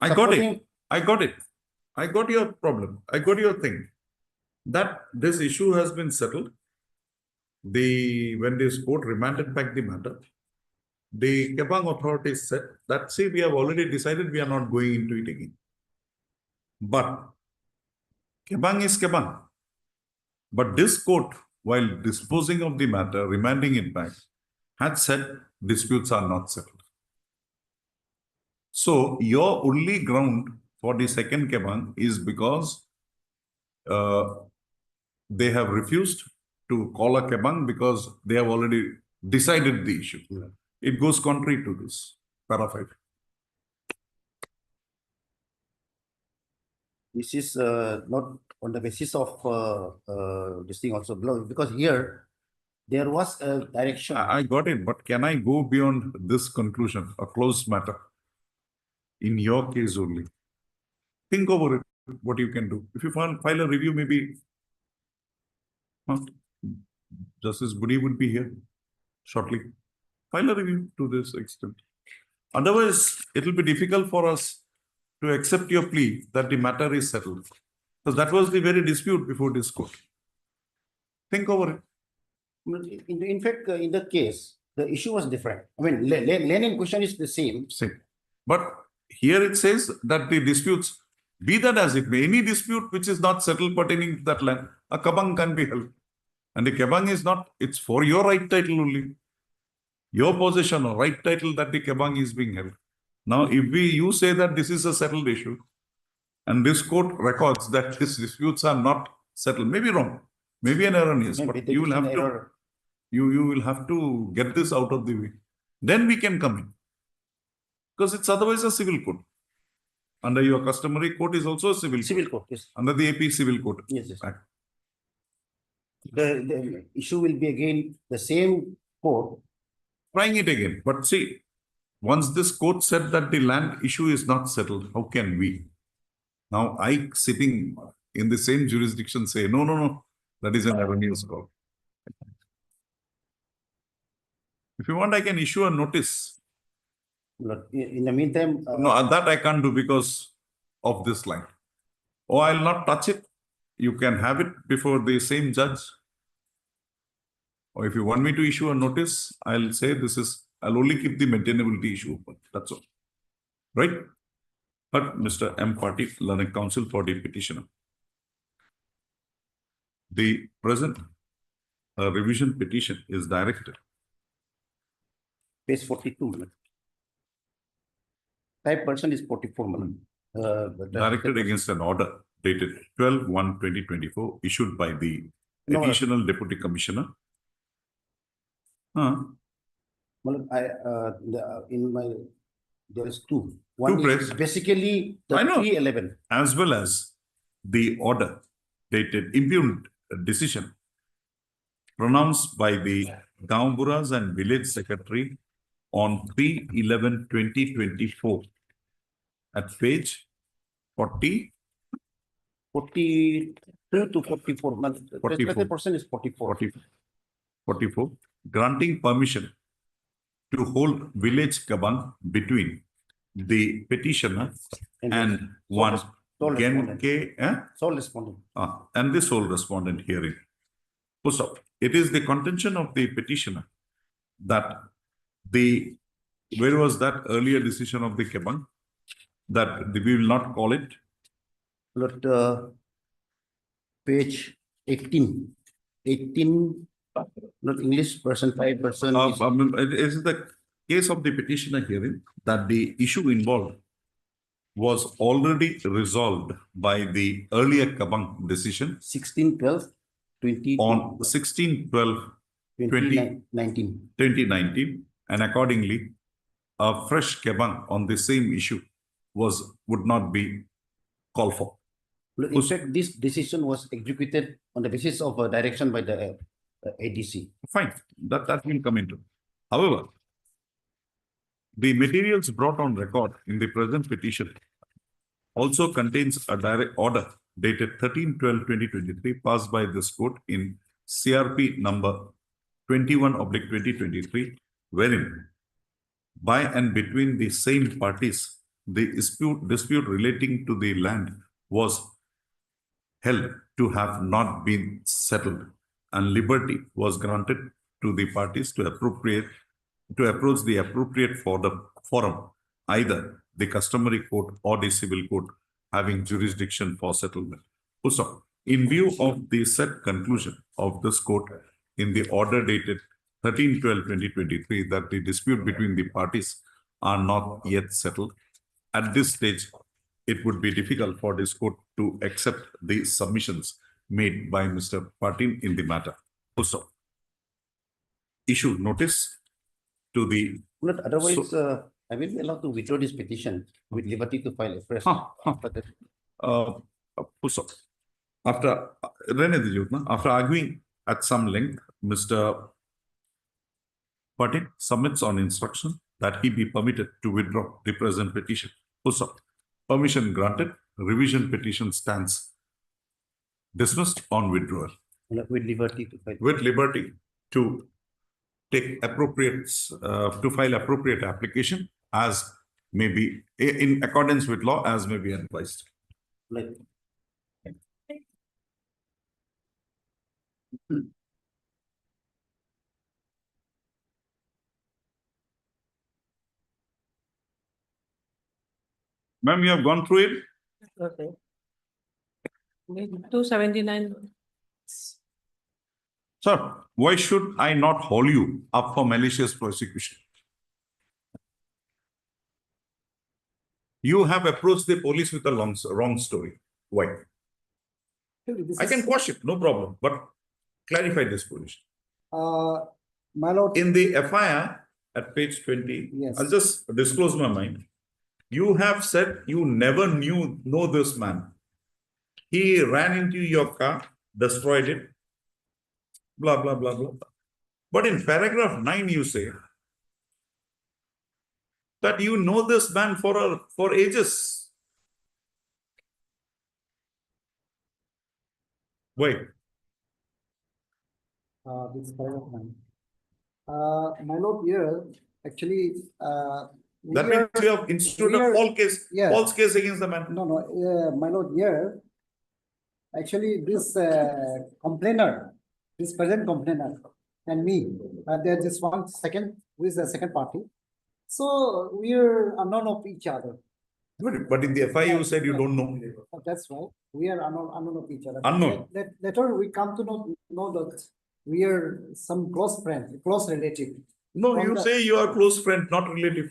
I got it. supporting- I got it. I got your problem. I got your thing. That this issue has been settled. When this court remanded back the matter, the Kebang authorities said that, see, we have already decided we are not going into it again. But Kebang is Kebang. But this court, while disposing of the matter, remanding it back, had said disputes are not settled. So your only ground for the second Kebang is because they have refused to call a Kebang because they have already decided the issue. Yeah. It goes contrary to this para 5. This is not on the basis of this thing also, because here there was a direction. I got it, but can I go beyond this conclusion, a closed matter? In your case only. Think over it, what you can do. If you file a review, maybe Justice Budi would be here shortly. File a review to this extent. Otherwise, it will be difficult for us to accept your plea that the matter is settled. Because that was the very dispute before this court. Think over it. In fact, in the case, the issue was different. I mean, land in question is the same. Same. But here it says that the disputes, be that as it may, any dispute which is not settled pertaining to that land, a kabang can be held. And the kabang is not, it's for your right title only. Your possession or right title that the kabang is being held. Now, if you say that this is a settled issue, and this court records that these disputes are not settled, maybe wrong, maybe an erroneous, but you will have to, you will have to get this out of the way. Then we can come in. Because it's otherwise a civil court. Under your customary court is also a civil court. Yes. Under the AP Civil Court. Yes. Act. The issue will be again the same court. Trying it again. But see, once this court said that the land issue is not settled, how can we? Now, I sitting in the same jurisdiction say, no, that is an erroneous call. If you want, I can issue a notice. In the meantime, No, that I can't do because of this line. Oh, I'll not touch it. You can have it before the same judge. Or if you want me to issue a notice, I'll say I'll only keep the maintainability issue open. That's all. Right? But Mr. M. Patil, Learned Counsel for the petitioner. The present a revision petition is directed. Page 42. Type person is 44. Directed against an order dated 12/1/2024 issued by the No, additional deputy commissioner. in my, there is two. One Two, is Pres. basically the I know. 311. As well as the order dated impugned decision pronounced by the Gaumburas and village secretary on 3/11/2024 at page 40, 42 to 44. 44. Person is 44. 44, granting permission to hold village kabang between the petitioner and one sole respondent. Genke, Sole respondent. and the sole respondent hearing. So it is the contention of the petitioner that where was that earlier decision of the kabang that we will not call it? But, page 18. 18, not English person, 5%. It is the case of the petitioner hearing that the issue involved was already resolved by the earlier kabang decision 16/12, 20. on 16/12/2019, 2019. and accordingly a fresh kabang on the same issue would not be called for. In fact, this decision was executed on the basis of a direction by the ADC. Fine, that will come into. However, the materials brought on record in the present petition also contains a direct order dated 13/12/2023 passed by this court in CRP number 21/2023, wherein by and between the same parties, the dispute relating to the land was held to have not been settled, and liberty was granted to the parties to approach the appropriate forum, either the customary court or the civil court having jurisdiction for settlement. Also, in view of the said conclusion of this court in the order dated 13/12/2023 that the dispute between the parties are not yet settled, at this stage, it would be difficult for this court to accept the submissions made by Mr. Patin in the matter. Also, issue notice to the... But otherwise, I will be allowed to withdraw this petition with liberty to file a fresh. Also, after arguing at some length, Mr. Patin submits on instruction that he be permitted to withdraw the present petition. Also, permission granted, revision petition stands dismissed on withdrawal. With liberty to file. With liberty to take appropriate, to file appropriate application as may be in accordance with law as may be advised. Like, Ma'am, you have gone through it? Okay. 279. Sir, why should I not haul you up for malicious prosecution? You have approached the police with a wrong story. Why? I can quash it, no problem, but clarify this position. My lord. In the FIR at page 20, Yes. I'll just disclose my mind. You have said you never know this man. He ran into your car, destroyed it, blah, blah, blah, blah. But in paragraph 9, you say that you know this man for ages. Wait. This is paragraph 9. My lord, here, actually, That means you have instituted a false case against the man. No, my lord, here, actually, this complainer, this present complainer and me, there's just one second, who is the second party. So we are unknown of each other. But in the FIR, you said you don't know. That's right. We are unknown of each other. Unknown. Later we come to know that we are some close friend, close relative. No, From you the- say you are close friend, not relative.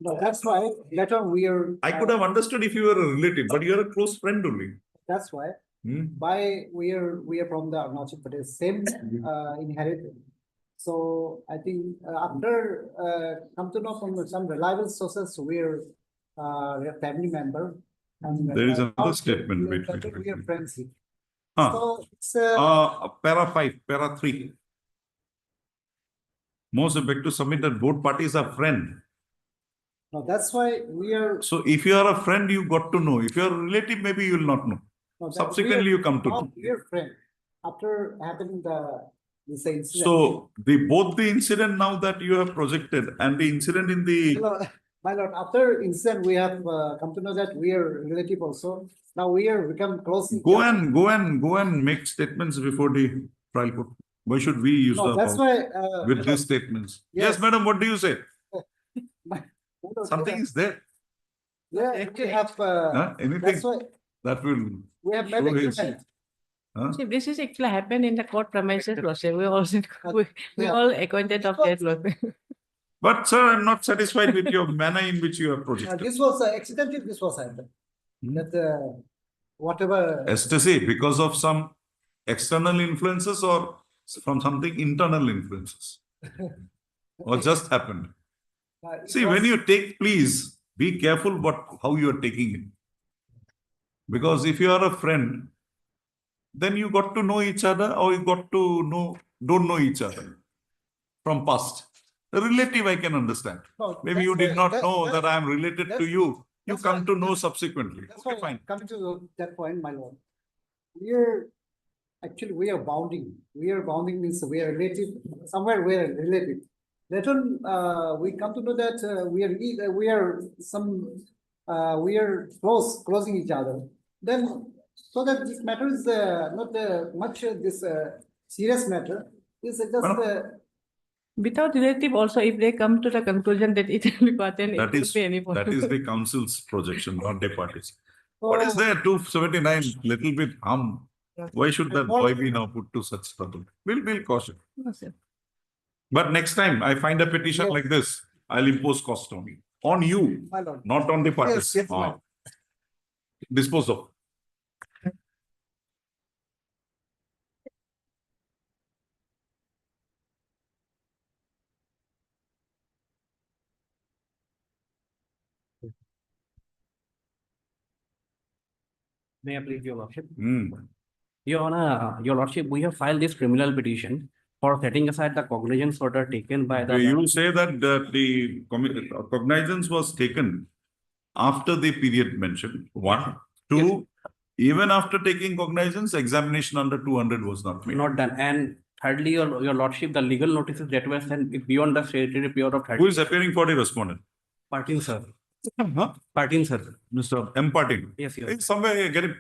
No, that's why later we are. I could have understood if you were a relative, but you are a close friend only. That's why. Hmm. By we are from the Arunachal Pradesh, same inherited. So I think after come to know from some reliable sources, we're a family member. And There is another now statement. we Wait, are- wait, wait, we are wait. friends here. Huh. So it's Para 5, para 3. Most beg to submit that both parties are friend. no, that's why we are. So if you are a friend, you got to know. If you are a relative, maybe you will not know. No, that Subsequently, you come to now know. we are friend after happening this incident. So both the incident now that you have projected and the incident in the Hello, my lord, after incident, we have come to know that we are relative also. Now we are become close. go and make statements before the trial court. Why should we use No, the that's power why. with these statements? Yes, Yes. madam, what do you say? my lord, Something is there. yeah, we have. Huh? Anything That's why that will we have made show his. agreement. Huh? See, this is actually happened in the court premises, Lordship. We also, we Yeah. all acquainted of that, Lordship. But sir, I'm not satisfied with your manner in which you have projected. This was accidentally. This was happened. Hmm. That whatever. Ecstasy because of some external influences or from something internal influences or just happened. It See, was- when you take please, be careful how you are taking it. Because if you are a friend, then you got to know each other or you got to don't know each other from past. A relative, I can understand. No, Maybe you that's did why- not know that I am related to that's- you. You that's come why- to know subsequently. That's Okay, why fine. coming to that point, my lord. We are bounding. We are bounding means we are relative. Somewhere we are relative. Later on, we come to know that we are closing each other. Then so that this matter is not much this serious matter. It's just Well, Without relative also, if they come to the conclusion that it will be then it That will is be any that is the council's projection, not the parties. What is so- there? 279, little bit harm. Why should that And more- boy be now put to such trouble? We'll caution. Yes, sir. But next time I find a petition Yes. like this, I'll impose cost on you. On you, My lord. not on the parties. yes, my- Dispose of. May I please, Your Lordship? Hmm. Your Honor, Your Lordship, we have filed this criminal petition for setting aside the cognizance order taken by the. You say that the cognizance was taken after the period mentioned. One, two, even after taking cognizance, examination under 200 was not made. Not done. And thirdly, Your Lordship, the legal notices that were sent beyond the statutory period of 30. Who is appearing for the respondent? Partin, sir. Huh? Partin, sir. Mr. M. Patil. Yes, Your. He's somewhere here, get him.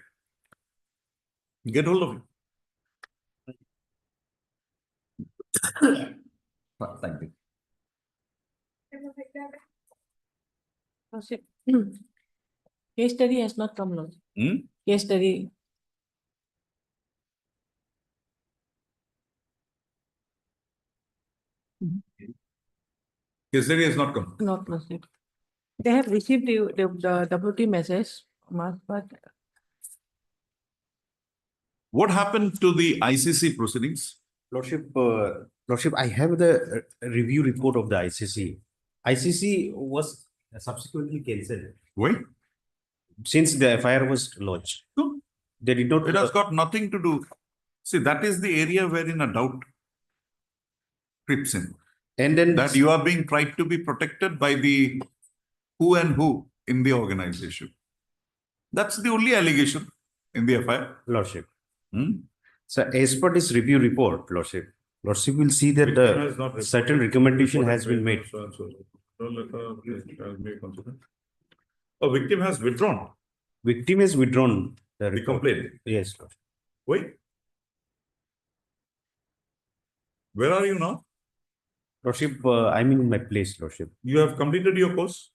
Get hold of him. Thank you. Lordship. Case study has not come, Lord. Hmm? Case study. Kesari has not come. Not Lordship. They have received the WT message, but What happened to the ICC proceedings? Lordship, I have the review report of the ICC. ICC was subsequently cancelled Why? since the FIR was lodged. No. They did not. It has got nothing to do. See, that is the area wherein a doubt creeps in. And then That you are being tried to be protected by the who and who in the organization. That's the only allegation in the FIR. Lordship. Hmm? So as per this review report, Lordship will see that the certain recommendation has been made. A victim has withdrawn Victim has withdrawn the the complaint. Yes, Lordship. Wait. Where are you now? Lordship, I'm in my place, Lordship. You have completed your course?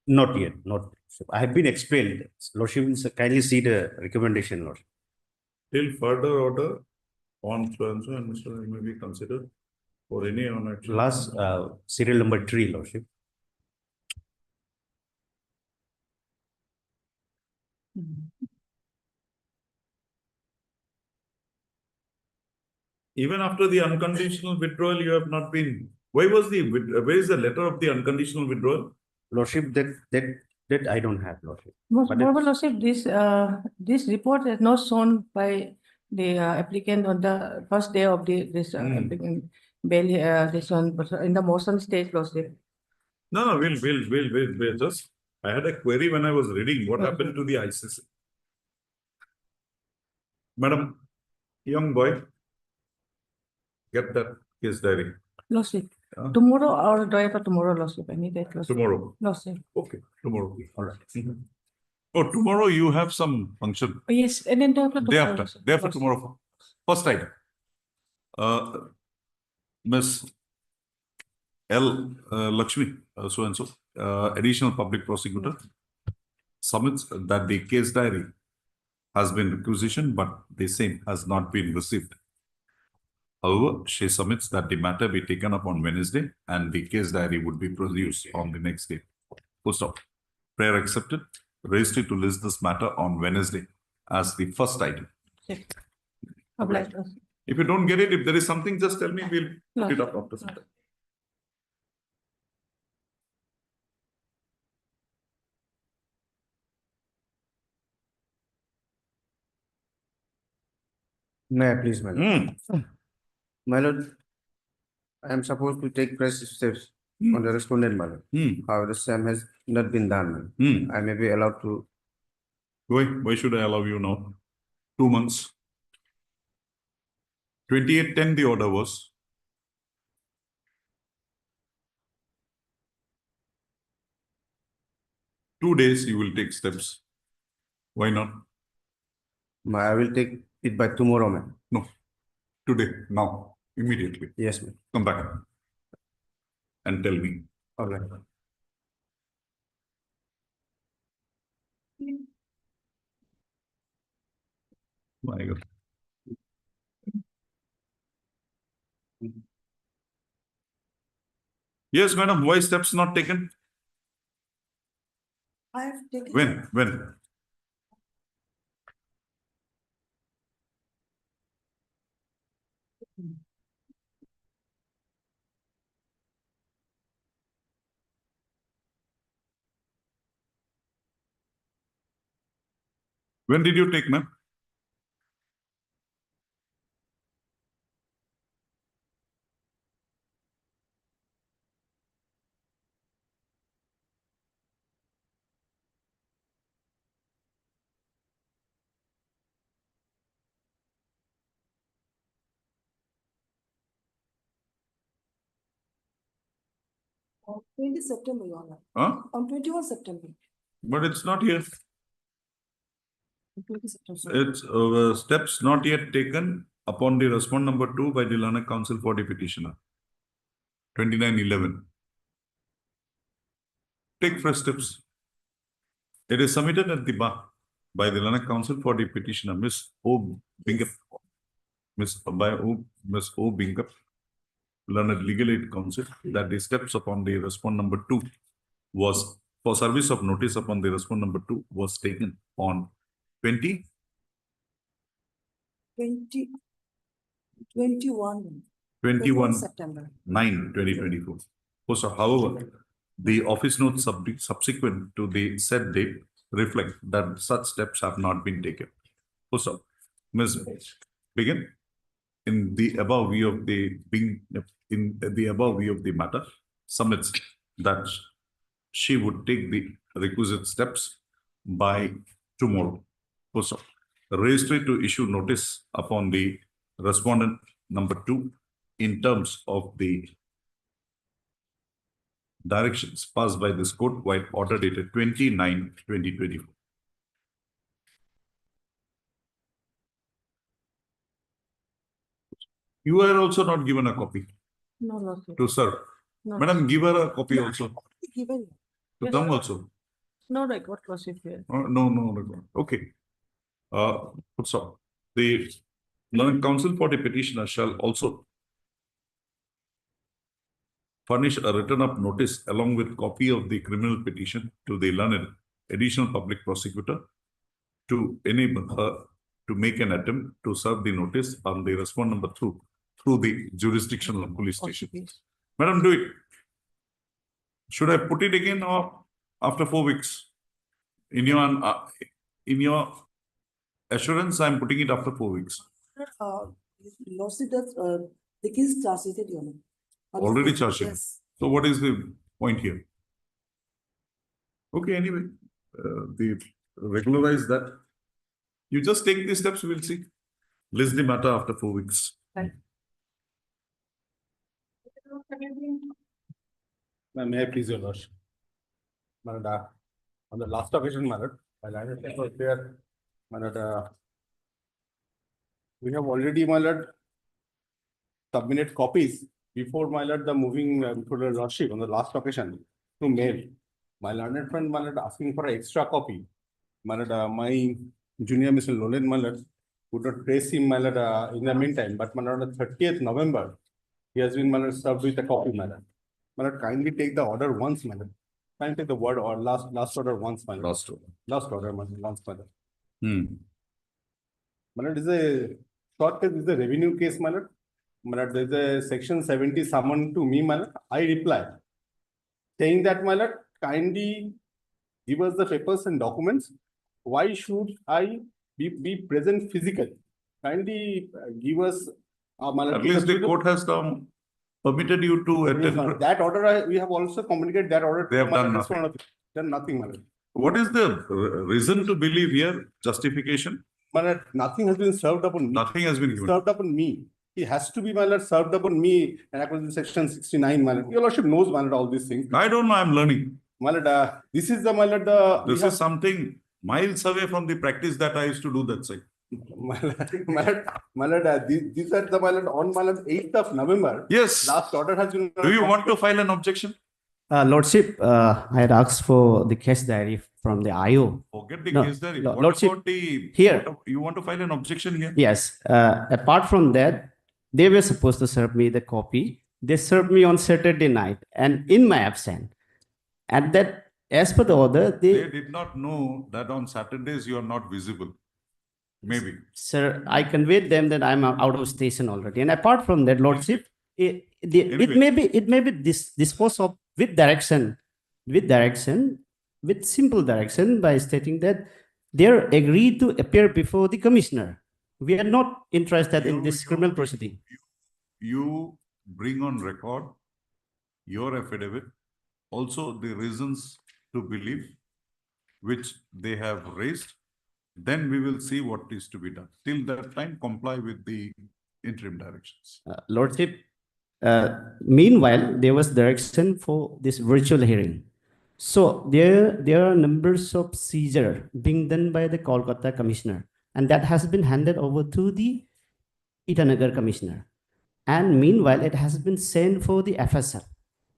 Not yet, not. Lordship. I have been expelled. Lordship will kindly see the recommendation, Lordship. Till further order, on so and so, and Mr. may be considered for any on action. Last, serial number 3, Lordship. Even after the unconditional withdrawal, you have not been. Where is the letter of the unconditional withdrawal? Lordship, that I don't have, Lordship. Most But probable Lordship, this report is not shown by the applicant on the first day of this applicant bail, this one, but in the motion stage, Lordship. No, we'll just. I had a query when I was reading what happened to the ICC. Madam, young boy, get that case diary. Lordship, Huh? tomorrow or day after tomorrow, Lordship, any day, Lordship. Tomorrow. Lordship. Okay, tomorrow. All right. Oh, tomorrow you have some function. Oh, yes, and then day after Day tomorrow. after, Lordship. day after Lordship. tomorrow. First item. Miss L. Lakshmi, so and so, additional public prosecutor, submits that the case diary has been requisitioned, but the same has not been received. However, she submits that the matter be taken up on Wednesday and the case diary would be produced on the next day. Full stop. Prayer accepted. Registered to list this matter on Wednesday as the first item. Yes. Obliged, Lordship. If you don't get it, if there is something, just tell me, we'll put it up after some time. May I please, my lord? Hmm. My lord, I am supposed to take fresh steps on the respondent, my lord. However, the same has not been done. I may be allowed to. Why should I allow you now? 2 months. 2810 the order was. Two days you will take steps. Why not? I will take it by tomorrow, ma'am. No. Today, now, immediately. Yes, ma'am. Come back and tell me. All right. My God. Yes, madam. Why steps not taken? I have taken. When? When did you take, ma'am? On 20 September, Your Honor. Huh? On 21 September. But it's not here. On 20 September. It's steps not yet taken upon the respond number 2 by the Lanark Council for the petitioner. 2911. Take fresh steps. It is submitted at the bar by the Lanark Council for the petitioner, Miss O. Bingup. Miss O. Bingup, Learned Legal Aid Council, that the steps upon the respond number 2 was for service of notice upon the respond number 2 was taken on 21 September. 9/2024. So, however, the office notes subsequent to the said date reflect that such steps have not been taken. So, Ms. Begin. In the above view of the matter, submits that she would take the requisite steps by tomorrow. So, registry to issue notice upon the respondent number 2 in terms of the directions passed by this court while order dated 29/2024. You are also not given a copy No, Lordship. to serve. No. Madam, give her a copy also. Given. To Yes, them sir. also. No record, Lordship here. No record. Okay. So the Learned counsel for the petitioner shall also furnish a written up notice along with copy of the criminal petition to the learned additional public prosecutor to enable her to make an attempt to serve the notice on the respondent number through the jurisdictional police station. Madam, do it. Should I put it again or after 4 weeks? In your assurance, I'm putting it after 4 weeks. Lordship, that the case is charged, Your Honor. Already charged. Yes. So what is the point here? Okay, anyway, the regularize that. You just take these steps, we'll see. List the matter after 4 weeks. May I please your lordship? My lord, on the last occasion, my lord, my lord, was there, my lord, we have already, my lord, submitted copies before, my lord, the moving before the lordship on the last occasion to mail. My learned friend, my lord, asking for an extra copy. My lord, my junior Mr. Lolen, my lord, would not trace him, my lord, in the meantime, but my lord, on the 30th November, he has been, my lord, served with a copy, my lord. My lord, kindly take the order once, my lord. Kindly take the word or last order once, my lord. Last order, my lord, once, my lord. My lord, is a short case, is a revenue case, my lord. My lord, there is a section 70 summoned to me, my lord. I reply saying that, my lord, kindly give us the papers and documents. Why should I be present physically? Kindly give us. My lord, at least the court has permitted you to attend. That order, we have also communicated that order. They have done nothing. Done nothing, my lord. What is the reason to believe here? Justification? My lord, nothing has been served upon me. Nothing has been given. Served upon me. He has to be, my lord, served upon me and according to section 69, my lord. Your lordship knows, my lord, all these things. I don't know, I'm learning. My lord, this is the, my lord, this is something miles away from the practice that I used to do that side. My lord, these are the, my lord, on, my lord, 8th of November. Yes. Last order has been. Do you want to file an objection? Lordship, I had asked for the case diary from the IO. Forget the case diary. What Lordship, about the here? You want to file an objection here? Yes. Apart from that, they were supposed to serve me the copy. They served me on Saturday night and in my absence. And that, as per the order, they did not know that on Saturdays you are not visible. Maybe. Sir, I conveyed them that I'm out of station already. And apart from that, Lordship, it may be disposed of with simple direction by stating that they're agreed to appear before the commissioner. We are not interested in this criminal proceeding. You bring on record your affidavit, also the reasons to believe which they have raised. Then we will see what is to be done. Till that time, comply with the interim directions. Lordship, meanwhile, there was direction for this virtual hearing. So there are numbers of seizure being done by the Kolkata commissioner, and that has been handed over to the Itanagar commissioner. And meanwhile, it has been sent for the FSL.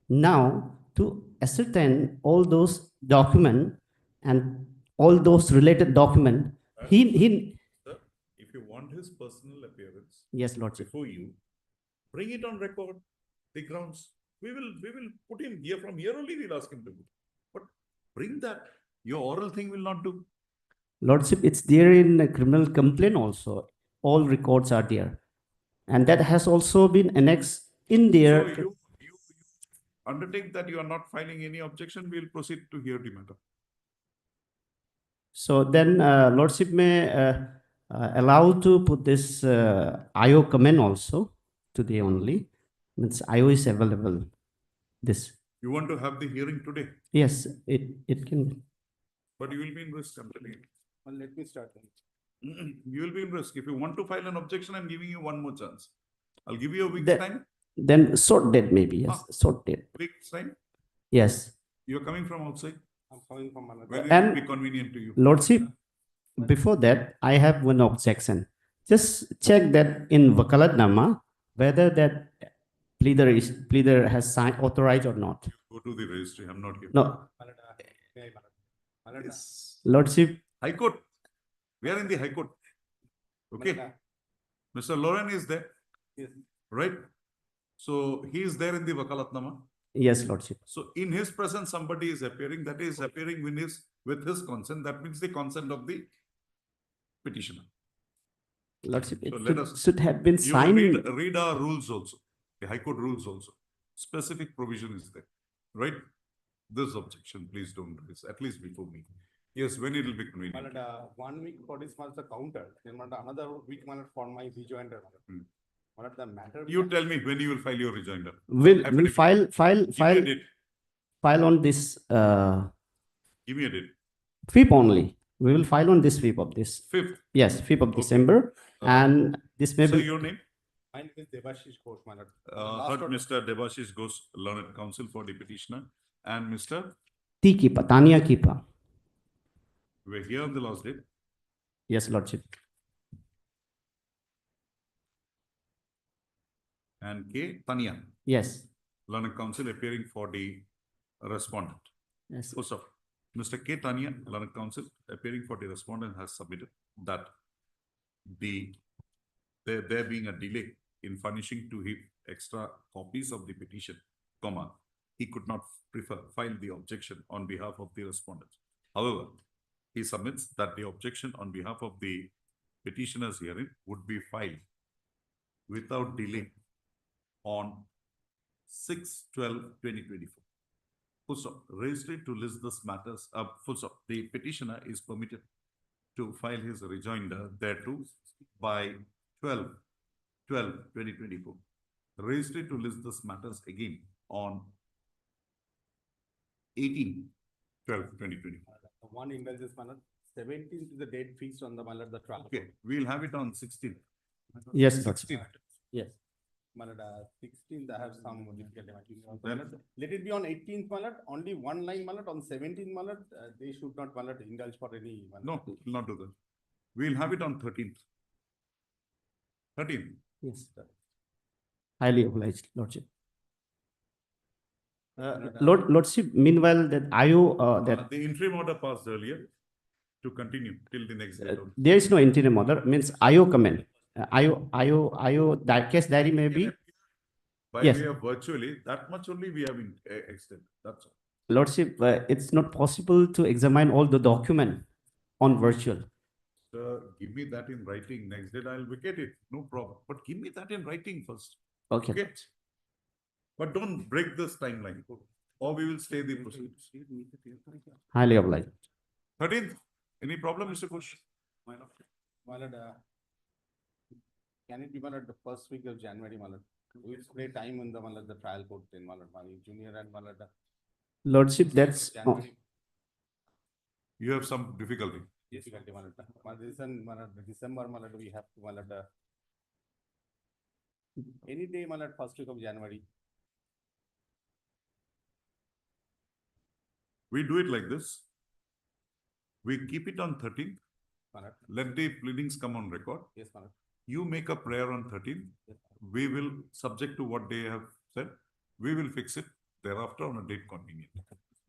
Now, to ascertain all those documents and all those related documents, Sir, if you want his personal appearance, yes, Lordship, before you, bring it on record, the grounds. We will put him here. From here only we'll ask him to do. But bring that. Your oral thing will not do. Lordship, it's there in a criminal complaint also. All records are there. And that has also been annexed in there. So you undertake that you are not filing any objection, we'll proceed to hear the matter. So then Lordship may allow to put this IO comment also today only. Means IO is available. This. You want to have the hearing today? Yes, it can. But you will be in risk, I'm telling you. Well, let me start then. You will be in risk. If you want to file an objection, I'm giving you one more chance. I'll give you a week's time. Then short date maybe, yes. Short date. Week's time? Yes. You're coming from outside? I'm coming from another. When will it be convenient to you? Lordship, before that, I have one objection. Just check that in Vakalatnama, whether that pleader has signed, authorized or not. Go to the registry. I'm not here. No. Yes. Lordship. High Court. We are in the High Court. Okay. Mr. Lauren is there, Yes. right? So he is there in the Vakalatnama. Yes, Lordship. So in his presence, somebody is appearing, that is appearing with his consent, that means the consent of the petitioner. Lordship, So it let us- should have been You signed. read our rules also, the High Court rules also. Specific provision is there, right? This objection, please don't raise, at least before me. Yes, when it will be convenient. Malad, 1 week for this month the counter, then malad another week malad for my rejoinder. Malad the matter. You tell me when you will file your rejoinder. We'll Affidavit. file Give me a date. on this Give me a date. 5th only. We will file on this 5th of this. 5th. Yes, 5th of Okay. December, and this may So be. your name? My name is Devashish Ghosh, malad. Heard Mr. Debashish Ghosh, learned counsel for the petitioner, and Mr. Kipa, Tania Kipa. We're here on the last date. Yes, Lordship. And K. Tanya, Yes. learned counsel appearing for the respondent. Yes. Also, Mr. K. Tanya, learned counsel appearing for the respondent has submitted that there being a delay in furnishing to him extra copies of the petition, comma, he could not file the objection on behalf of the respondent. However, he submits that the objection on behalf of the petitioner's hearing would be filed without delay on 6/12/2024. Full stop. Registered to list this matters. Full stop. The petitioner is permitted to file his rejoinder thereto by 12/12/2024. Registered to list this matters again on 18/12/2024. One indulgence malad, 17th is the date fixed on the malad the trial. Okay, we'll have it on 16th. Yes, Lordship. 16th. Yes. Malad, 16th I have some difficulty. Then- Let it be on 18th malad, only one line malad, on 17th malad, they should not malad indulge for any. malad. No, we'll not do that. We'll have it on 13th. 13th. Yes. Highly obliged, Lordship. Lordship, meanwhile, that The interim order passed earlier to continue till the next date. there is no interim order, means IO comment. That case diary may be. By Yes. way of virtually, that much only we have extended, that's all. Lordship, it's not possible to examine all the document on virtual. Sir, give me that in writing, next day I'll vacate it, no problem, but give me that in writing first, Okay. okay? But don't break this timeline, or we will stay the proceedings. Highly obliged. 13th, any problem, Mr. Kush? Malad, can it be malad the first week of January malad? We'll spray time in the malad the trial court then malad, junior and malad. Lordship, that's. January. You have some difficulty. Difficulty malad. Malad, December malad, we have to malad. Any day malad first week of January. We do it like this. We keep it on 13th, Malad. let the pleadings come on record. Yes, malad. You make a prayer on 13th. Yes, We will, subject to what they have said, we will fix it thereafter on a date convenient.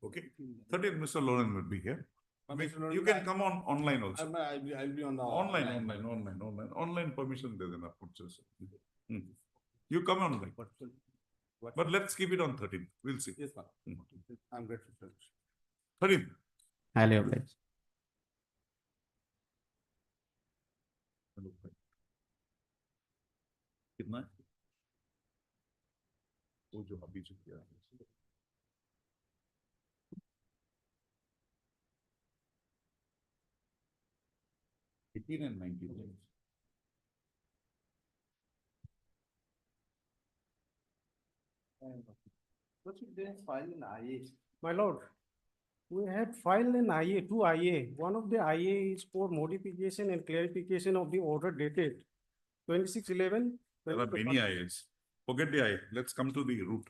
Okay? 13th, Mr. Lauren will be here. You can come on online also. I'll be on the. Online permission there's enough. You come online. But let's keep it on 13th. We'll see. Yes, malad. I'm grateful. 13th. Highly obliged. कितना है? वो जो अभी जो किया है। 18 and 19. What should they file in IA? My lord, we had filed an IA, two IA. One of the IA is for modification and clarification of the order dated 26/11. There are many IAs. Forget the IA. Let's come to the root.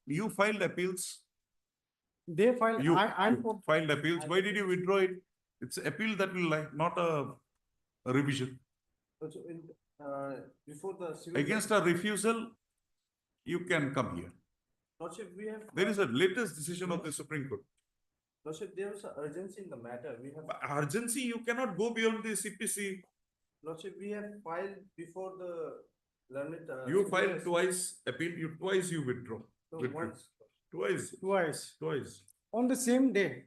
You filed appeals. They filed, You I'm for, filed appeals. Why did you withdraw it? It's appeal that will like, not a revision. before the. Against a refusal, you can come here. Lordship, we have. There is a latest decision of the Supreme Court. Lordship, there was an urgency in the matter. We have. Urgency, you cannot go beyond the CPC. Lordship, we have filed before the learned. You filed twice, appeal, twice you withdraw. Withdrew. Twice, Twice, on the same day.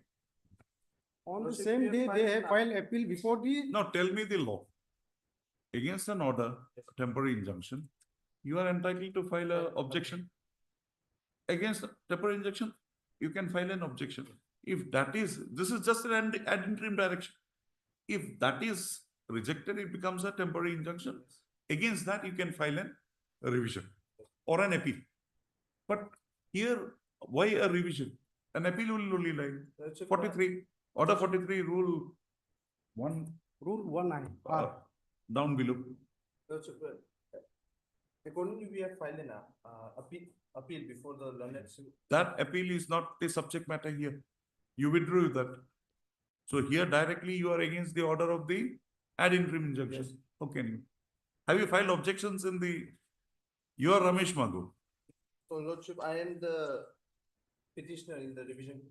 On the Lordship, same we have day, they filed have now. filed appeal before the, now tell me the law. Against an order, temporary injunction, you are entitled to file a objection. Against temporary injunction, you can file an objection. If that is, this is just an ad interim direction. If that is rejected, it becomes a temporary injunction. Against that, you can file a revision or an appeal. But here, why a revision? An appeal will only lie. Lordship, 43, order 43, rule 1, rule 1(I). down below. Lordship, accordingly, we have filed an appeal before the learned. That appeal is not the subject matter here. You withdrew that. So here directly you are against the order of the ad interim injunction. Yes. Okay. Have you filed objections in the, you are Ramesh Madhu. So Lordship, I am the petitioner in the revision.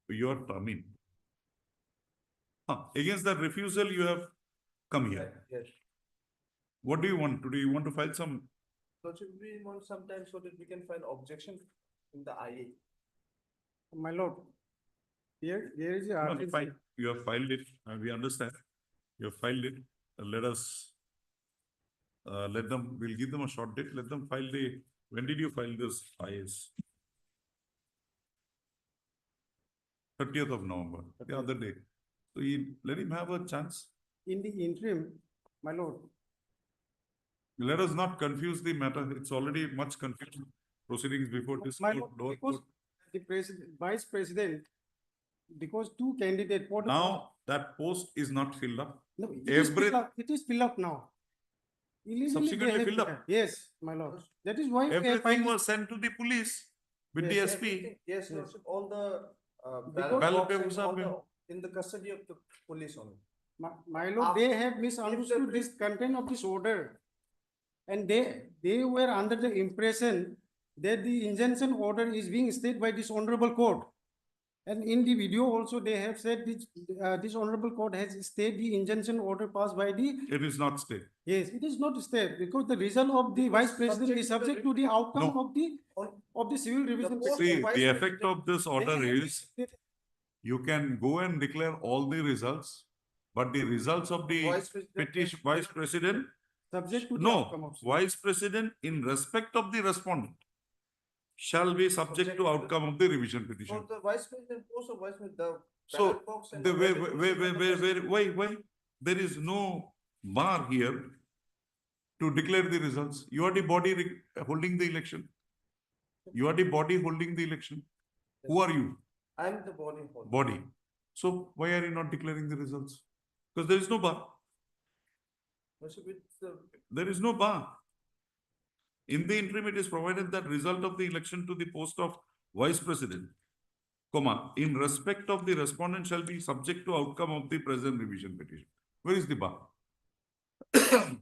You are, I mean. Against that refusal, you have come here. Yes. What do you want? Do you want to file some? Lordship, we want sometimes so that we can file objection in the IA. My lord, here is the No, article. fine. You have filed it. We understand. You have filed it. Let us, let them, we'll give them a short date. Let them file the, when did you file this IS? 30th of November, the other day. So let him have a chance. In the interim, my lord, Let us not confuse the matter. It's already much confusion. Proceedings before this my court, lord, lower because court. the president, vice president, because two candidates for the. Now that post is not filled up. No, it is every- filled up. It is filled up now. Illegally Subsequently they have filled up? done. Yes, my lord. That is why we have Everything filed. was sent to the police with Yes, DSP. everything. Yes, Lordship, all the Because- ballot Ballot box papers and all have been- in the custody of the police only. My lord, they have misunderstood this content of this order. And they were under the impression that the injunction order is being stayed by this honorable court. And in the video also, they have said this honorable court has stayed the injunction order passed by the, It is not stayed. yes, it is not stayed because the result of the vice president is subject to the outcome No. of the civil revision. post- See, vice the effect president- of this order is you can go and declare all the results, but the results of the Vice president- petition, vice president, Subject to the outcome no, of. vice president in respect of the respondent shall be subject to outcome of the revision For petition. the vice president, post of vice president, the So, ballot box and the the way, ballot why? There is no bar here to declare the results. You are the body holding the election. You are the body holding the election. Who are you? I am the body holder. Body. So why are you not declaring the results? Because there is no bar. Lordship, it's the There is no bar. In the interim, it is provided that result of the election to the post of vice president, comma, in respect of the respondent shall be subject to outcome of the present revision petition. Where is the bar?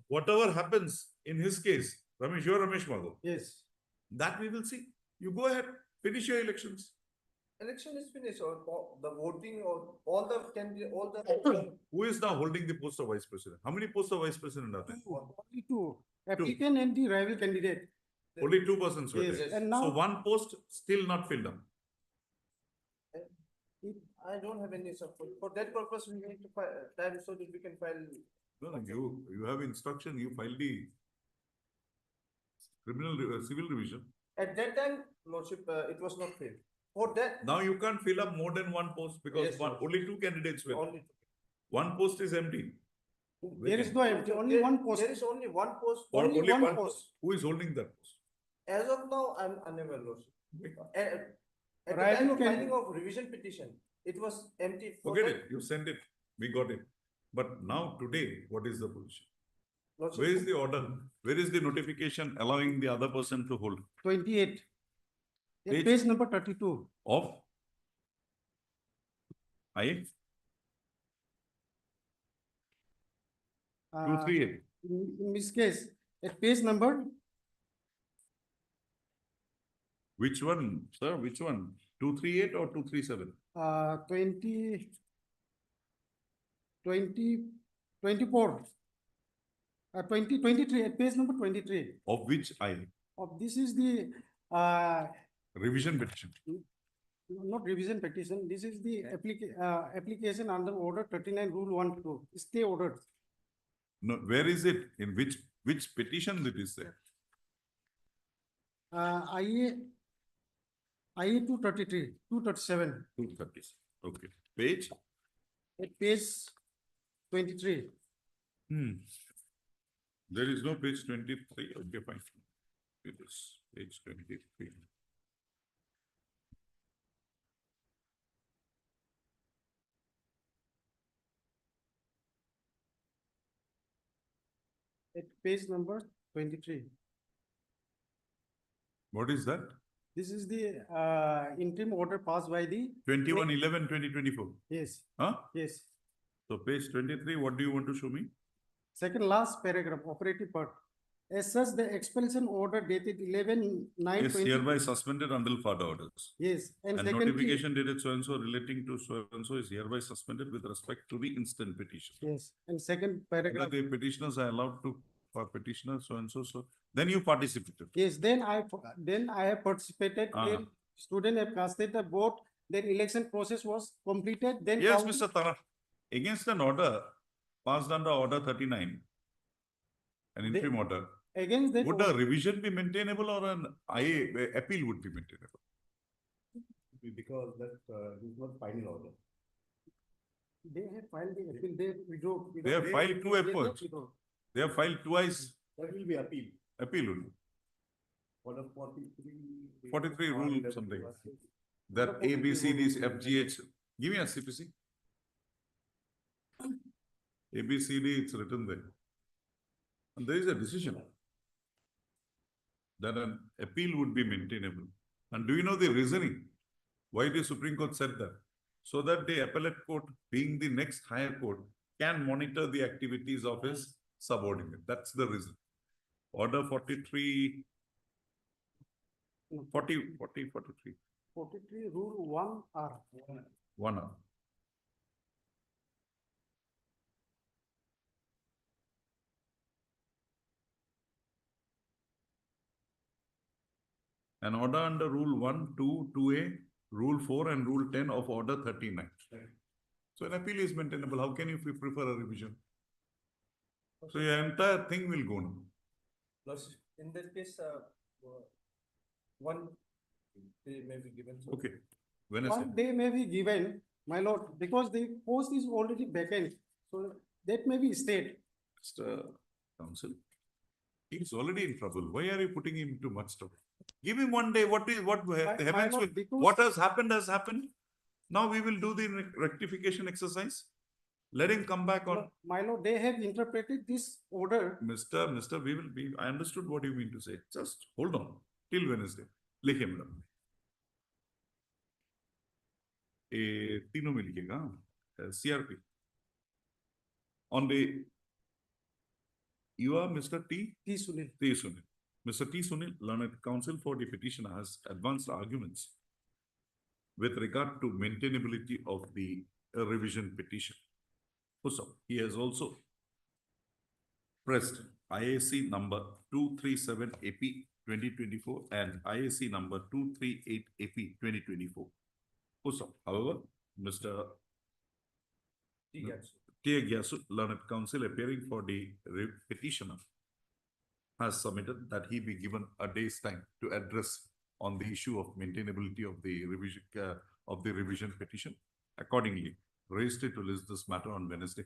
Whatever happens in his case, Ramesh, you are Ramesh Madhu, Yes. that we will see. You go ahead, finish your elections. election is finished or the voting or all the candidate, all the. Who is now holding the post of vice president? How many posts of vice president are there? Only two, applicant and the rival candidate. Only 2 persons were Yes, there. and So now one post still not filled up. I don't have any support. For that purpose, we need to file time so that we can file. No, you have instruction, you file the civil revision. At that time, Lordship, it was not filled. For that, Now you can't fill up more than one post because Yes, one, yes. only 2 candidates were. only. One post is empty. there is no empty, only one post. There is only one post. Or only one post. post. Who is holding that post? As of now, I'm unaware, Lordship. At the Rival time of can- filing of revision petition, it was empty. For Forget that, it, you send it, we got it. But now today, what is the position? Lordship, Where is the order? Where is the notification allowing the other person to hold? 28. Page- Page number 32. Of? I, Uh, 238. in this case, at page number Which one, sir? Which one? 238 or 237? 24. 23, at page number 23. Of which I? This is the Revision petition. not revision petition. This is the application under order 39 rule 1-2. Stay ordered. No, where is it? In which petition it is there? IA 233, 237. 230. Okay. Page? At page 23. There is no page 23. Okay, fine. It is page 23. At page number 23. What is that? This is the interim order passed by the 21/11/2024. yes. Huh? Yes. So page 23, what do you want to show me? Second last paragraph, operative part. As such, the expulsion order dated 11/9/20. Is hereby suspended until further orders. Yes, and And secondly, notification dated so-and-so relating to so-and-so is hereby suspended with respect to the instant petition. yes, and second Whether paragraph. the petitioners are allowed to, for petitioner so-and-so, so, then you participated. Yes, then I have participated. Then student have casted the vote. Then election process was completed. Then Yes, count- Mr. Tara, against an order passed under order 39, an interim order, against that would a revision be maintainable or an IA appeal would be maintainable? Because that is not final order. they have filed the appeal. They withdraw. They have filed two appeals. withdraw. They have filed twice That will be appeal. appeal only. Order 43. 43 rule something. That ABCDs, FGH, give me a CPC. ABCD, it's written there. And there is a decision that an appeal would be maintainable. And do you know the reasoning? Why the Supreme Court said that? So that the appellate court, being the next higher court, can monitor the activities of his subordinate. That's the reason. Order 43, 43. 43 rule 1R. 1R. An order under Rule 1, 2, 2A, Rule 4 and Rule 10 of Order 39. So an appeal is maintainable. How can you prefer a revision? So your entire thing will go now. Plus, in that case, one day may be given. Okay. When I say, 1 day may be given, my lord, because the post is already vacant. So that may be stayed. Mr. Counsel, he's already in trouble. Why are you putting him into much trouble? Give him 1 day. What My happens lord, with because- what has happened has happened. Now we will do the rectification exercise. Let him come back on. My lord, they have interpreted this order. Mr. We will be, I understood what you mean to say. Just hold on till Wednesday. लिखिए madam. तीनों में लिखिएगा. CRP. On the, you are Mr. T. Sunil. T. Sunil. Mr. T. Sunil, learned counsel for the petitioner, has advanced arguments with regard to maintainability of the revision petition. So he has also pressed IAC number 237 AP 2024 and IAC number 238 AP 2024. Also, however, Mr. T. Gyasu, learned counsel appearing for the petitioner, has submitted that he be given a day's time to address on the issue of maintainability of the revision petition. Accordingly, raised it to list this matter on Wednesday.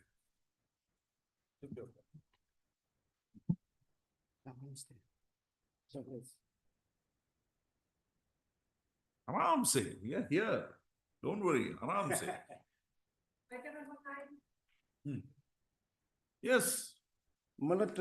Aram se, yeah, here. Don't worry, Aram se. Yes. Malad,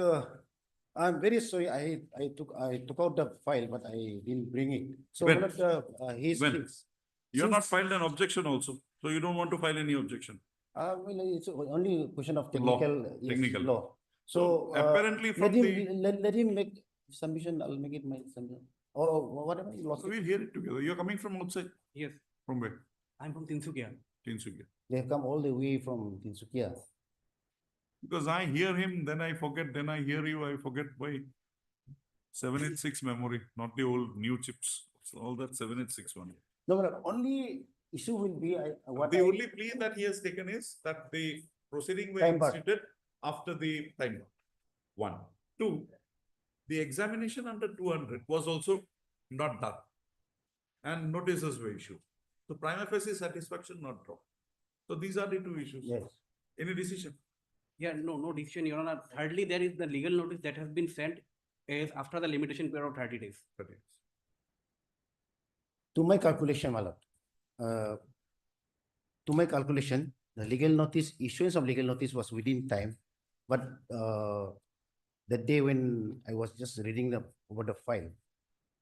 I'm very sorry. I took out the file, but I didn't bring it. So When? Malad, he's When? fixed. You have not Since- filed an objection also, so you don't want to file any objection. Well, it's only a question of Law, technical, yes, technical. law. So So apparently from let him make submission. I'll make it my submission or whatever you lost. So we'll hear it together. You're coming from outside. Yes, From where? I'm from Tinsukia. Tinsukia. They have come all the way from Tinsukia. Because I hear him, then I forget, then I hear you, I forget why. 786 memory, not the old new chips. So all that 786 one. No, but only issue will be The only plea that he has taken is that the proceeding were Time bar. instituted after the time bar. 1. 2, the examination under 200 was also not done. And notices were issued. So prima facie satisfaction not dropped. So these are the 2 issues. Yes. Any decision? Yeah, no decision, Your Honor. Thirdly, there is the legal notice that has been sent is after the limitation period of 30 days. To my calculation, my lord, to my calculation, the legal notice, issuance of legal notice was within time. But the day when I was just reading over the file,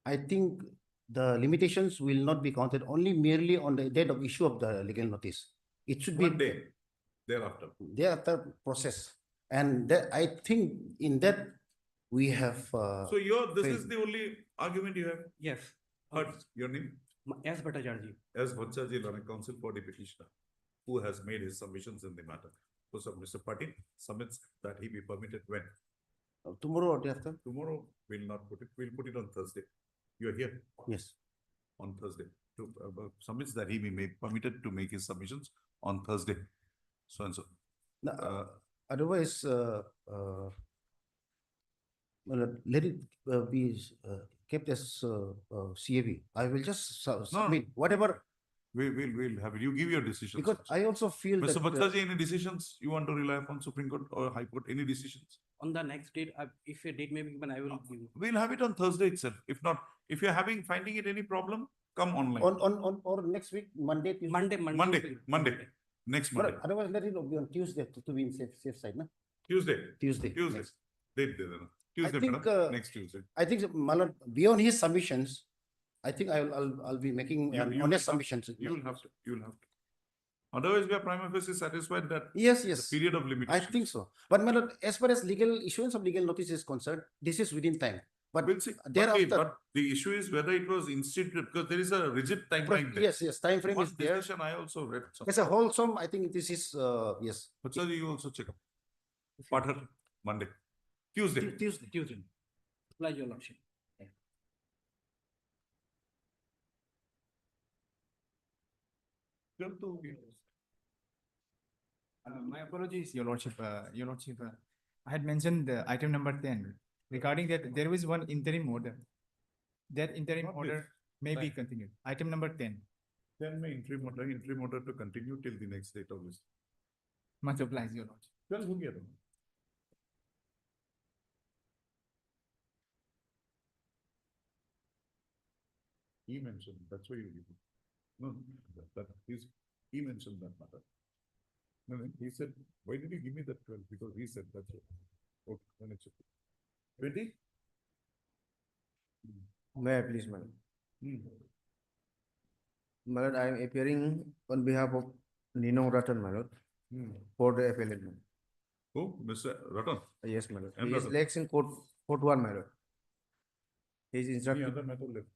I think the limitations will not be counted only merely on the date of issue of the legal notice. It should be One day thereafter. thereafter process. And that, I think in that we have. So this is the only argument you have Yes. heard. Your name? S. Bhattacharya. As Bhattacharya, Learned Counsel for the petitioner, who has made his submissions in the matter. So Mr. Patil submits that he be permitted when? Tomorrow or day after? Tomorrow we'll not put it, we'll put it on Thursday. You are here Yes. on Thursday. To submits that he be made permitted to make his submissions on Thursday. So and so. Otherwise, well, let it be kept as CAV. I will just submit whatever. We'll have it. You give your decisions. Because I also feel Mr. that Bhattacharya, any decisions you want to rely upon Supreme Court or High Court? Any decisions? On the next date, if a date may be given, I will give you. We'll have it on Thursday itself. If not, if you're finding it any problem, come online. on or next week, Monday, Tuesday. Monday. Next Monday. But otherwise, let it be on Tuesday to be in safe side, no? Tuesday. Tuesday. Tuesday. Tuesday, think, madam. Next Tuesday. I think, my lord, beyond his submissions, I think I'll be making honest submissions. You'll have to. Otherwise, we are prima facie satisfied that Yes. the period of limitation. I think so. But my lord, as far as legal issuance of legal notice is concerned, this is within time. But We'll see. thereafter, But the issue is whether it was instituted, because there is a rigid timeline there. yes, time frame One is there. decision I also read. As a wholesome, I think this is yes. But sir, you also check up. Pathar, Monday. Tuesday. Tuesday. Pleasure, Your Lordship. My apologies, Your Lordship. I had mentioned the item number 10 regarding that there was one interim order. That interim order may be continued. Item number 10. Then may interim order to continue till the next date of this. Much obliged, Your Lordship. Well, who get it? He mentioned, that's why you give it. No, he mentioned that matter. No, he said, why did you give me that 12? Because he said that's it. Okay, then it's okay. 20? May I please, madam? Hmm. My lord, I am appearing on behalf of Nino Ratan, my lord, for the appellate. Who? Mr. Ratan? Yes, my lord. And He is Ratan. legs in court 1, my lord. He is Any instructed. other matter left?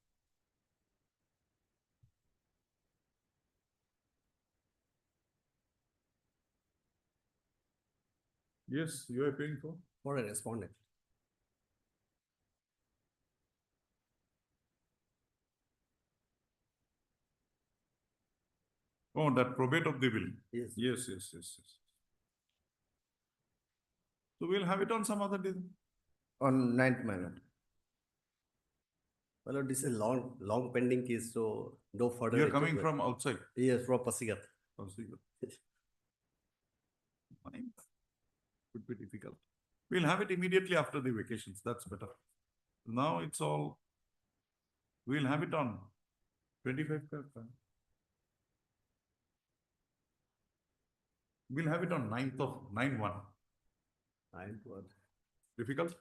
Yes, you are paying for? For a respondent. Oh, that probate of the will. Yes. Yes. So we'll have it on some other day. On 9th, my lord. Well, this is a long pending case, so no further. You're coming from outside. Yes, from Pasigat. Fine. Could be difficult. We'll have it immediately after the vacations. That's better. Now it's all. We'll have it on 25. We'll have it on 9th of 9/1. 9/1. Difficult?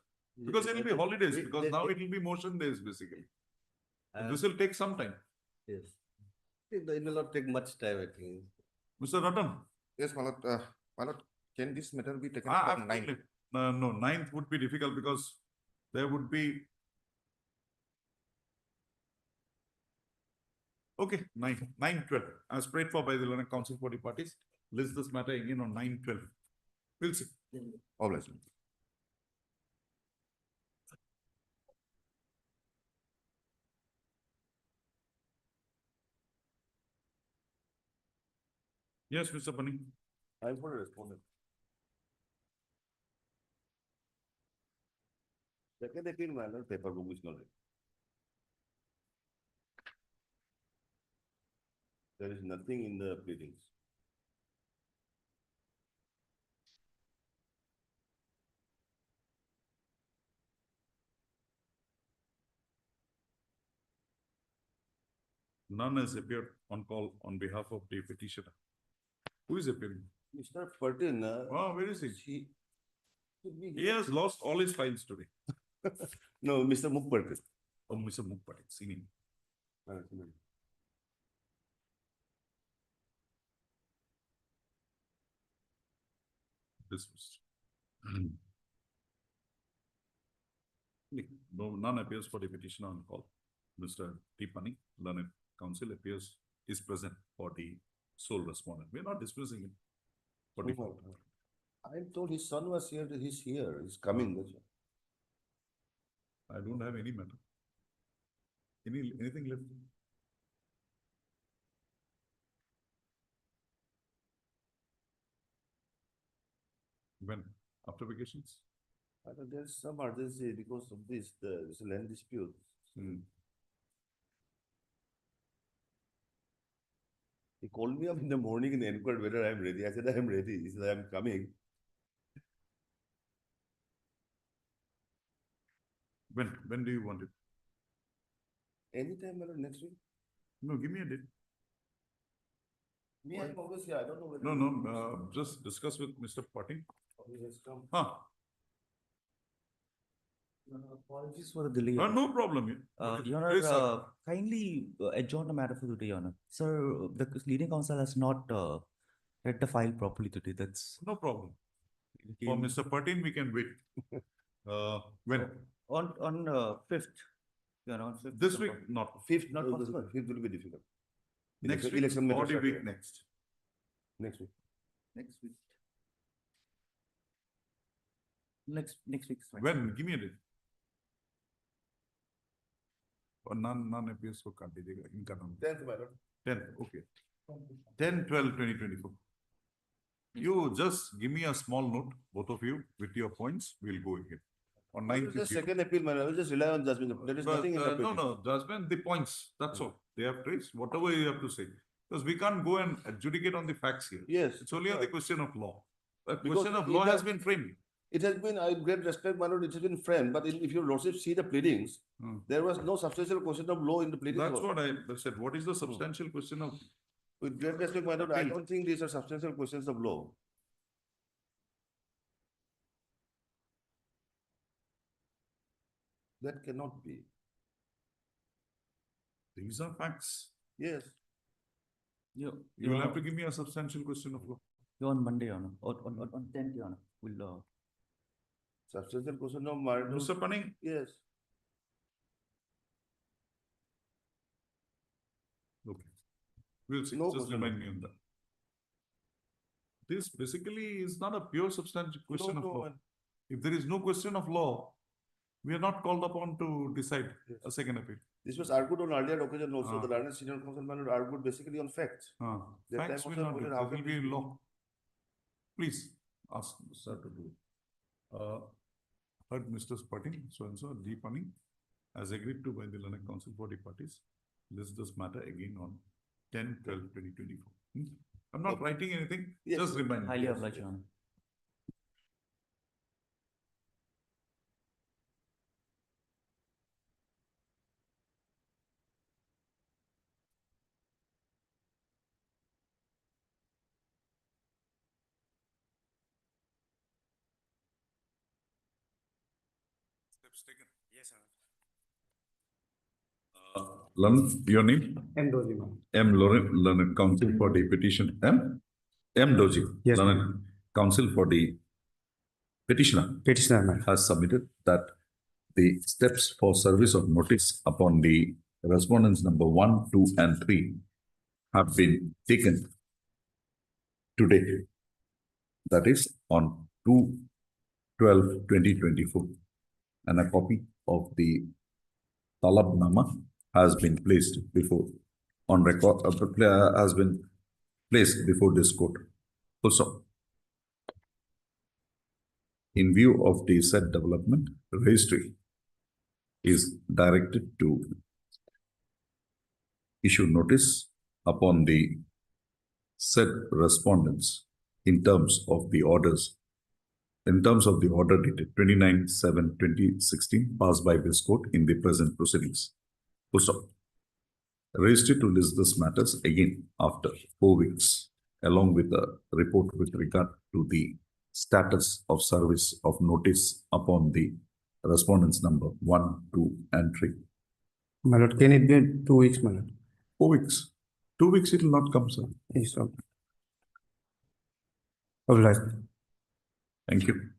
Because it'll be holidays, because now it'll be motion days basically. This will take some time. Yes. It will not take much time, I think. Mr. Ratan? Yes, my lord, can this matter be taken up on 9th? No, 9th would be difficult because there would be. Okay, 9/12, as prayed for by the learned council for the parties. List this matter again on 9/12. We'll see. All right. Yes, Mr. Pani. I'm for a respondent. Second appeal, my lord, paper book is not ready. There is nothing in the pleadings. None has appeared on call on behalf of the petitioner. Who is appearing? Mr. Patin, Oh, where is he? he should be He here. has lost all his files today. No, Mr. Muk Patin. Oh, Mr. Mukpati, seen him. Dismissed. No, none appears for the petitioner on call. Mr. T. Pani, learned counsel appears, is present for the sole respondent. We are not dismissing him. For default. I'm told his son was here, he's here, he's coming. That's all. I don't have any matter. Anything left? When? After vacations? I thought there's some urgency because of this, there's a land dispute. He called me up in the morning and inquired whether I'm ready. I said, I'm ready. He said, I'm coming. When do you want it? Anytime, madam, next week. No, give me a date. Me, I'm always here. I don't know whether. No, just discuss with Mr. Patin. He has come. Apologies for the delay. No problem. Your Please, sir. Honor, kindly adjourn the matter for today, Your Honor. Sir, the leading counsel has not read the file properly today. That's No problem. For Mr. Patin, we can wait. When? on 5th. Your Honor, on 5th This September. week, not. Fifth, Not possible. Fifth will be difficult. Next week, election or matters the are week there. next. Next week. Next week. Next week. is fine. When? Give me a date. Or none appears for can't be income. 10th, my lord. 10, okay. 10/12/2024. You just give me a small note, both of you, with your points, we'll go again. On It's 9th. just second appeal, man. I will just rely on judgment. There is nothing in the No, petition. judgment, the points, that's all. They have traced, whatever you have to say. Because we can't go and adjudicate on the facts here. Yes. It's only on sure. the question of law. The Because question of it law has has- been framed. It has been, I great respect, my lord, it has been framed, but if your lordship see the pleadings, there was no substantial question of law in the pleadings. That's also. what I said. What is the substantial question of? With great respect, my lord, I Appeal. don't think these are substantial questions of law. That cannot be. These are facts. Yes. You You will have to give me a substantial question of law. on Monday, Your Honor. On 10th, Your Honor. We'll Substantial question of marital. Mr. Panning, Yes. okay. We'll see. No Just question. remind me on that. This basically is not a pure substantial question of no, law. and- If there is no question of law, we are not called upon to decide a second appeal. This was argued on earlier occasion also, Ah. the learned senior counsel man argued basically on facts. That Facts time will also not, voted do. how That will can be this be? law. Please ask sir to do it. Heard Mr. Patin, so and so, D. Panning, as agreed to by the learned counsel for the parties. List this matter again on 10/12/2024. I'm not writing anything, Yes. just remind me. highly oblige, Your Honor. Steps taken. Yes, sir. Your name? M. Dozy, ma'am. M. Learned counsel for the petition. M. Doji. Yes, Learned counsel for the petitioner Petitioner, ma'am. has submitted that the steps for service of notice upon the respondents number 1, 2, and 3 have been taken today. That is on 2/12/2024. And a copy of the Talabnama has been placed before on record, has been placed before this court. Also, in view of the said development, registry is directed to issue notice upon the said respondents in terms of the orders, in terms of the order dated 29/7/2016 passed by this court in the present proceedings. Also, registry to list these matters again after 4 weeks, along with a report with regard to the status of service of notice upon the respondents number 1, 2, and 3. My lord, can it be 2 weeks, my lord? 4 weeks. 2 weeks it will not come, sir. Yes, sir. Obliged. Thank you.